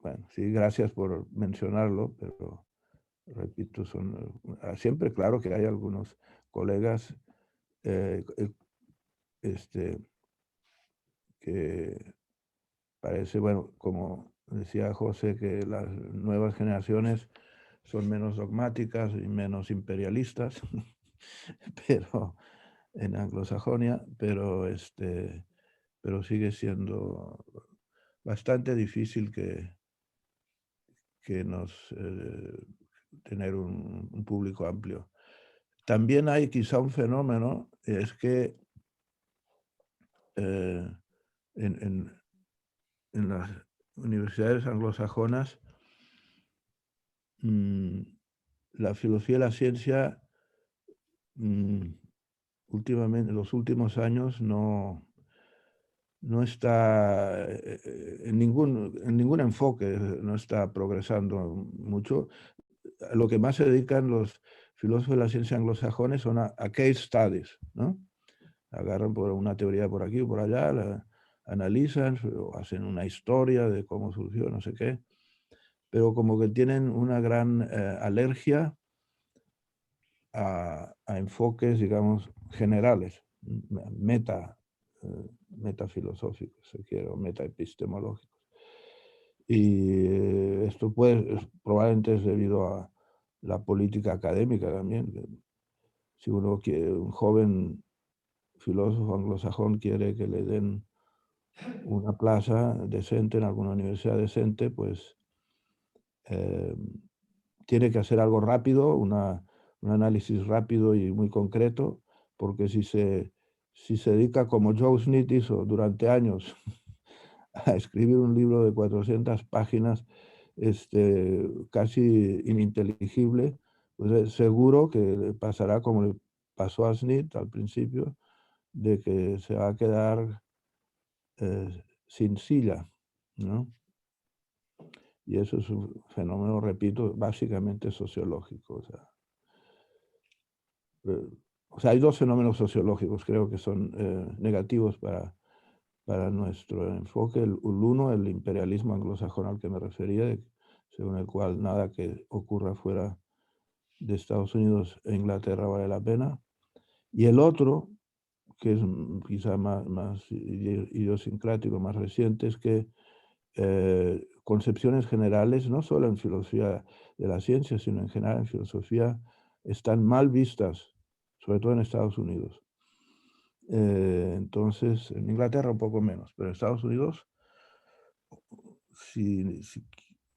bueno, sí, gracias por mencionarlo, pero repito, siempre claro que hay algunos colegas que parece, bueno, como decía José, que las nuevas generaciones son menos dogmáticas y menos imperialistas, pero en Anglosajonia, pero sigue siendo bastante difícil que nos tener un público amplio. También hay quizá un fenómeno, es que en las universidades anglosajonas la filosofía y la ciencia últimamente, en los últimos años no está en ningún enfoque, no está progresando mucho. A lo que más se dedican los filósofos de la ciencia anglosajones son a case studies, ¿no? Agarran por una teoría por aquí o por allá, la analizan o hacen una historia de cómo surgió, no sé qué, pero como que tienen una gran alergia a enfoques, digamos, generales, metafilosóficos, si quiero, metaepistemológicos. Y esto probablemente es debido a la política académica también. Si uno quiere, un joven filósofo anglosajón quiere que le den una plaza decente en alguna universidad decente, pues tiene que hacer algo rápido, un análisis rápido y muy concreto, porque si se dedica como Joe Smith hizo durante años a escribir un libro de 400 páginas casi ininteligible, pues seguro que le pasará como le pasó a Smith al principio, de que se va a quedar sin silla, ¿no? Y eso es un fenómeno, repito, básicamente sociológico. O sea, hay dos fenómenos sociológicos, creo que son negativos para nuestro enfoque. El uno, el imperialismo anglosajón al que me refería, según el cual nada que ocurra fuera de Estados Unidos e Inglaterra vale la pena. Y el otro, que es quizá más idiosincrático, más reciente, es que concepciones generales, no solo en filosofía de la ciencia, sino en general en filosofía, están mal vistas, sobre todo en Estados Unidos. Entonces, en Inglaterra un poco menos, pero en Estados Unidos, si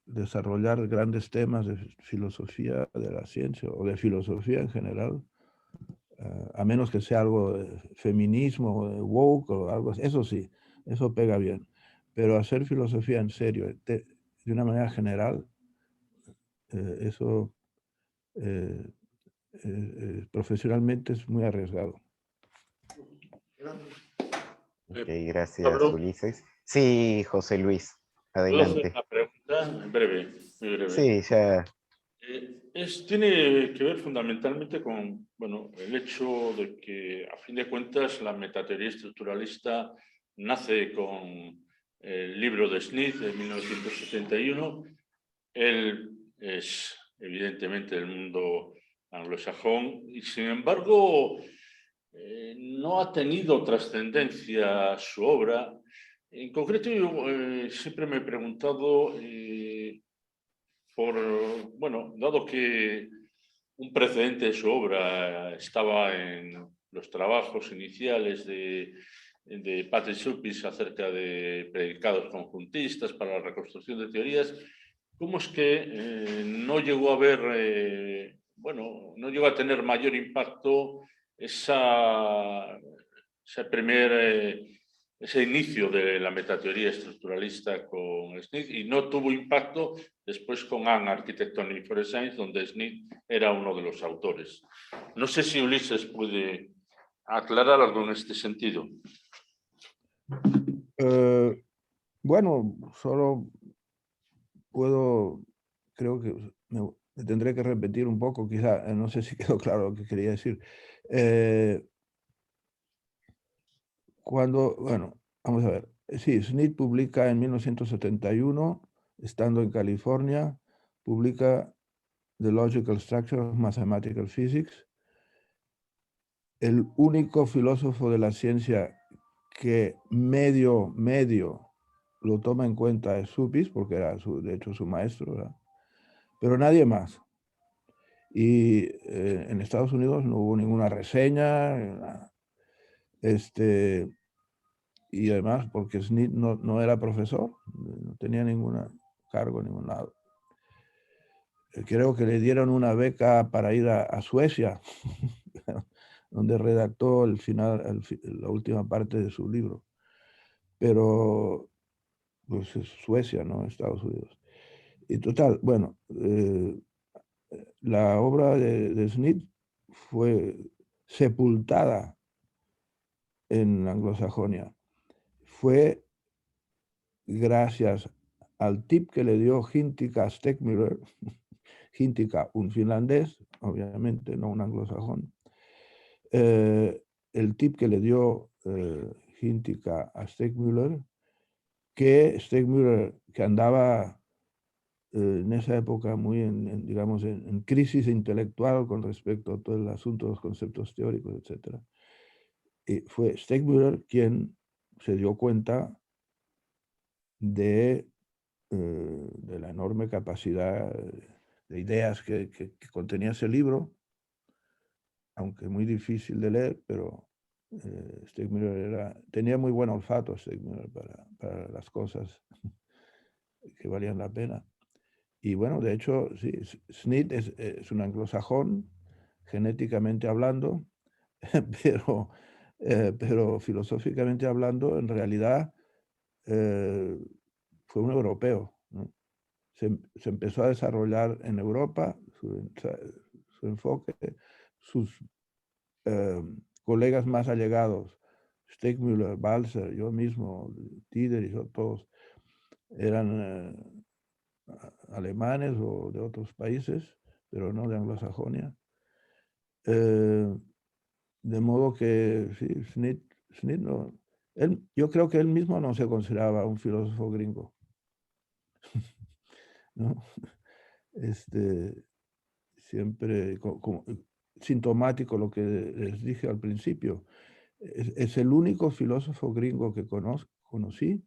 desarrollar grandes temas de filosofía de la ciencia o de filosofía en general, a menos que sea algo de feminismo, de woke o algo así, eso sí, eso pega bien. Pero hacer filosofía en serio, de una manera general, eso profesionalmente es muy arriesgado. Ok, gracias, Pablo, Ulises. Sí, José Luis, ¿puedo hacer adelante. una pregunta? Breve, muy breve. Sí, ya. Tiene que ver fundamentalmente con, bueno, el hecho de que, a fin de cuentas, la metateoría estructuralista nace con el libro de Smith de 1971. Él es, evidentemente, del mundo anglosajón y, sin embargo, no ha tenido trascendencia su obra. En concreto, yo siempre me he preguntado bueno, dado que un precedente de su obra estaba en los trabajos iniciales de Patrick Suppis acerca de predicados conjuntistas para la reconstrucción de teorías, ¿cómo es que no llegó a haber, bueno, no llegó a tener mayor impacto ese inicio de la metateoría estructuralista con Smith y no tuvo impacto después con An Architectonic for Science, donde Smith era uno de los autores? No sé si Ulises puede aclarar algo en este sentido. Bueno, solo creo que me tendré que repetir un poco, quizá, no sé si quedó claro lo que quería decir. Bueno, vamos a ver. Sí, Smith publica en 1971 estando en California, publica The Logical Structure of Mathematical Physics. El único filósofo de la ciencia que medio lo toma en cuenta es Supis, porque era de hecho su maestro, ¿verdad? Pero nadie más. Y en Estados Unidos no hubo ninguna reseña, y además porque Smith no era profesor, no tenía ningún cargo en ningún lado. Creo que le dieron una beca para ir a Suecia, donde redactó la última parte de su libro. Pero pues es Suecia, no Estados Unidos. Y total, bueno, la obra de Smith fue sepultada en Anglosajonia. Fue gracias al tip que le dio Hintikka Steckmüller, Hintikka, un finlandés, obviamente, no un anglosajón, el tip que le dio Hintikka a Steckmüller, que Steckmüller, que andaba en esa época muy digamos, en crisis intelectual con respecto a todo el asunto de los conceptos teóricos, etc. Y fue Steckmüller quien se dio cuenta de la enorme capacidad de ideas que contenía ese libro, aunque muy difícil de leer, pero Steckmüller tenía muy buen olfato Steckmüller para las cosas que valían la pena. Y bueno, de hecho, sí, Smith es un anglosajón, genéticamente hablando, pero filosóficamente hablando, en realidad fue un europeo, ¿no? Se empezó a desarrollar en Europa su enfoque, sus colegas más allegados, Steckmüller, Balzer, yo mismo, Tider y todos, eran alemanes o de otros países, pero no de Anglosajonia. De modo que sí, Smith no, yo creo que él mismo no se consideraba un filósofo gringo. ¿No? Siempre como sintomático lo que les dije al principio. Es el único filósofo gringo que conocí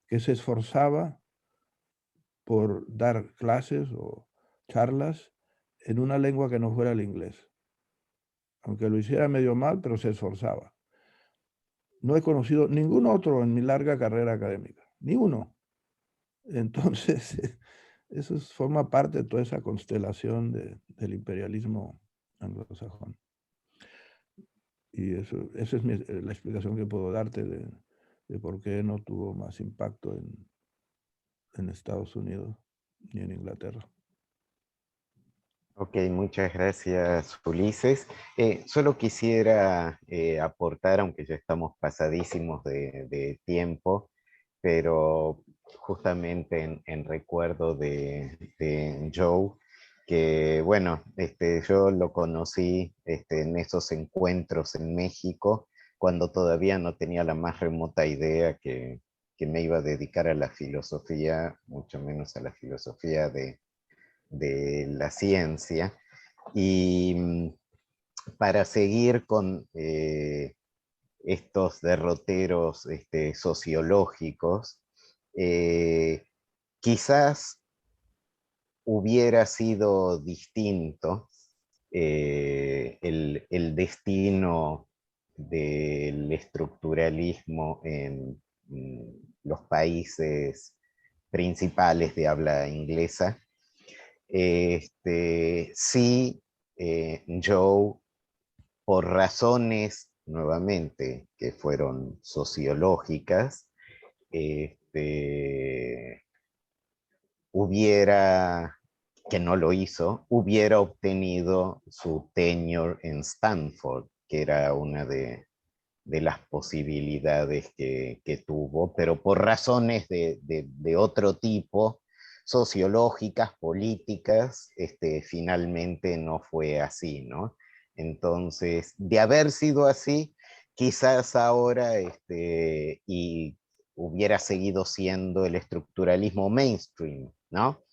que se esforzaba por dar clases o charlas en una lengua que no fuera el inglés. Aunque lo hiciera medio mal, pero se esforzaba. No he conocido ningún otro en mi larga carrera académica, ni uno. Entonces, eso forma parte de toda esa constelación del imperialismo anglosajón. Y esa es la explicación que puedo darte de por qué no tuvo más impacto en Estados Unidos ni en Inglaterra. Ok, muchas gracias, Ulises. Solo quisiera aportar, aunque ya estamos pasadísimos de tiempo, pero justamente en recuerdo de Joe, que bueno, yo lo conocí en esos encuentros en México, cuando todavía no tenía la más remota idea que me iba a dedicar a la filosofía, mucho menos a la filosofía de la ciencia. Y para seguir con estos derroteros sociológicos, quizás hubiera sido distinto el destino del estructuralismo en los países principales de habla inglesa. Sí, Joe, por razones, nuevamente, que fueron sociológicas, hubiera, que no lo hizo, hubiera obtenido su tenure en Stanford, que era una de las posibilidades que tuvo, pero por razones de otro tipo, sociológicas, políticas, finalmente no fue así, ¿no? Entonces, de haber sido así, quizás ahora, y hubiera seguido siendo el estructuralismo mainstream, ¿no?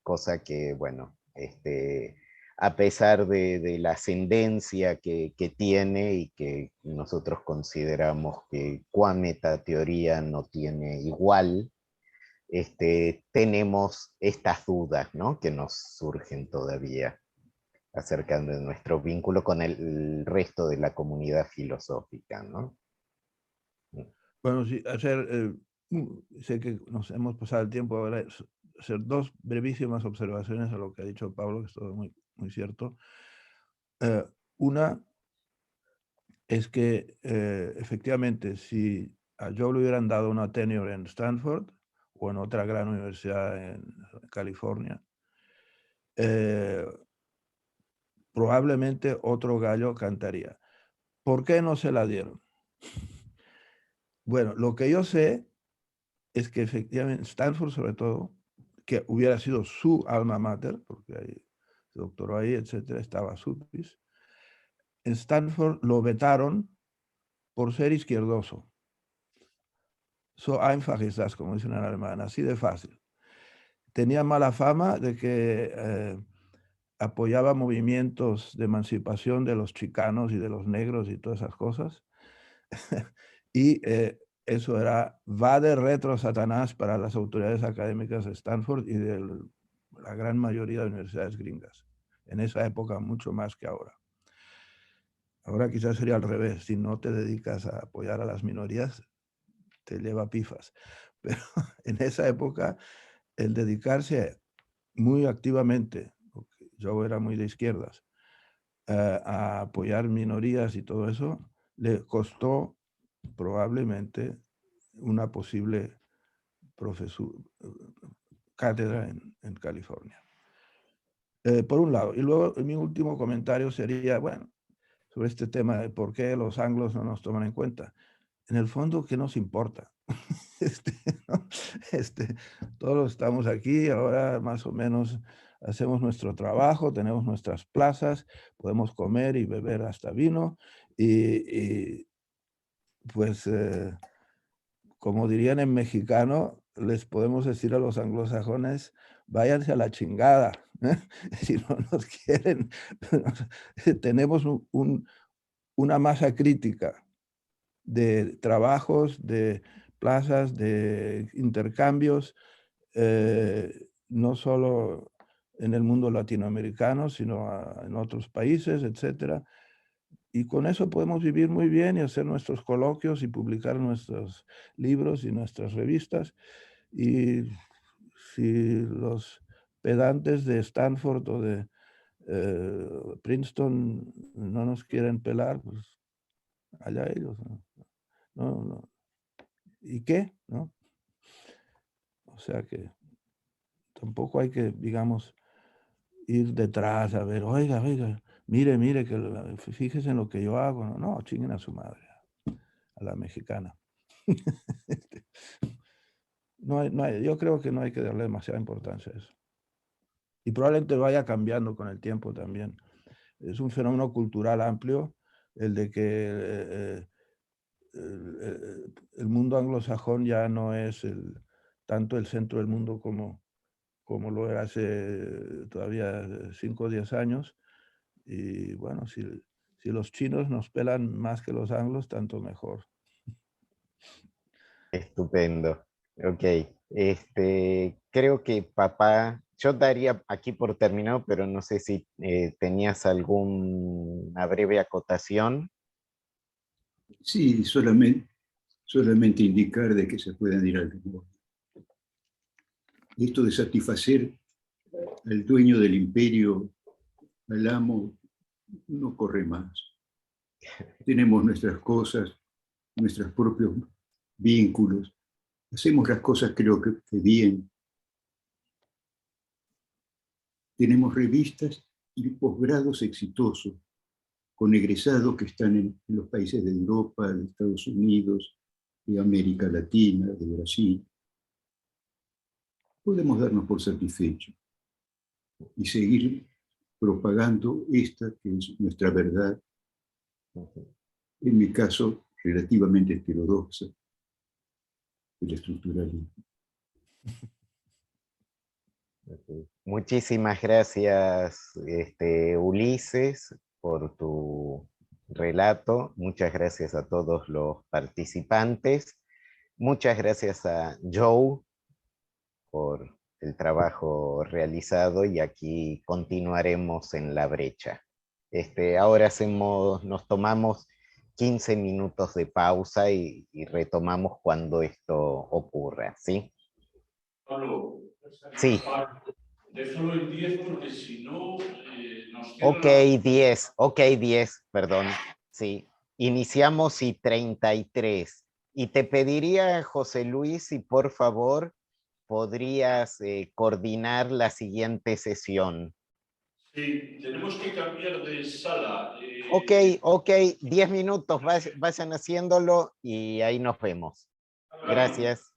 Cosa que, bueno, a pesar de la ascendencia que tiene y que nosotros consideramos que qua metateoría no tiene igual, tenemos estas dudas, ¿no? Que nos surgen todavía acerca de nuestro vínculo con el resto de la comunidad filosófica, ¿no? Bueno, sí, sé que nos hemos pasado el tiempo ahora, hacer dos brevísimas observaciones a lo que ha dicho Pablo, que es todo muy, muy cierto. Una es que efectivamente si a Joe le hubieran dado una tenure en Stanford o en otra gran universidad en California, probablemente otro gallo cantaría. ¿Por qué no se la dieron? Bueno, lo que yo sé es que efectivamente Stanford, sobre todo, que hubiera sido su alma mater, porque ahí se doctoró ahí, etcétera, estaba Sutcliffe, en Stanford lo vetaron por ser izquierdoso. So einfach ist das, como dicen en alemán, así de fácil. Tenía mala fama de que apoyaba movimientos de emancipación de los chicanos y de los negros y todas esas cosas. Y eso va de retro Satanás para las autoridades académicas de Stanford y de la gran mayoría de universidades gringas. En esa época mucho más que ahora. Ahora quizás sería al revés. Si no te dedicas a apoyar a las minorías, te lleva pifas. Pero en esa época, el dedicarse muy activamente, porque yo era muy de izquierdas, a apoyar minorías y todo eso, le costó probablemente una posible cátedra en California. Por un lado. Y luego mi último comentario sería, bueno, sobre este tema de por qué los anglos no nos toman en cuenta. En el fondo, ¿qué nos importa? ¿No? Todos estamos aquí, ahora más o menos hacemos nuestro trabajo, tenemos nuestras plazas, podemos comer y beber hasta vino y pues, como dirían en mexicano, les podemos decir a los anglosajones, váyanse a la chingada, ¿eh? Si no nos quieren. Tenemos una masa crítica de trabajos, de plazas, de intercambios, no solo en el mundo latinoamericano, sino en otros países, etcétera. Y con eso podemos vivir muy bien y hacer nuestros coloquios y publicar nuestros libros y nuestras revistas. Y si los pedantes de Stanford o de Princeton no nos quieren pelar, pues allá ellos. No. ¿Y qué? ¿No? O sea que tampoco hay que, digamos, ir detrás a ver, oiga, mire, que fíjese en lo que yo hago. No, chinguen a su madre, a la mexicana. Yo creo que no hay que darle demasiada importancia a eso. Y probablemente vaya cambiando con el tiempo también. Es un fenómeno cultural amplio el de que el mundo anglosajón ya no es tanto el centro del mundo como lo era hace todavía 5 o 10 años. Y bueno, si los chinos nos pelan más que los anglos, tanto mejor. Estupendo. Ok. Creo que papá, yo daría aquí por terminado, pero no sé si tenías alguna breve acotación. Sí, solamente indicar de que se pueden ir al demonio. Esto de satisfacer al dueño del imperio, al amo, no corre más. Tenemos nuestras cosas, nuestros propios vínculos. Hacemos las cosas creo que bien. Tenemos revistas y posgrados exitosos con egresados que están en los países de Europa, de Estados Unidos, de América Latina, de Brasil. Podemos darnos por satisfechos y seguir propagando esta que es nuestra verdad. En mi caso, relativamente heterodoxa del estructuralismo. Muchísimas gracias, Ulises, por tu relato. Muchas gracias a todos los participantes. Muchas gracias a Joe por el trabajo realizado y aquí continuaremos en la brecha. Ahora nos tomamos 15 minutos de pausa y retomamos cuando esto ocurra, ¿sí? Pablo, sí. Déjalo en 10 porque si no nos queda... Ok, 10, perdón. Sí, iniciamos y 33. Y te pediría, José Luis, si por favor podrías coordinar la siguiente sesión. Sí, tenemos que cambiar de sala. Ok, 10 minutos, vayan haciéndolo y ahí nos vemos. Gracias.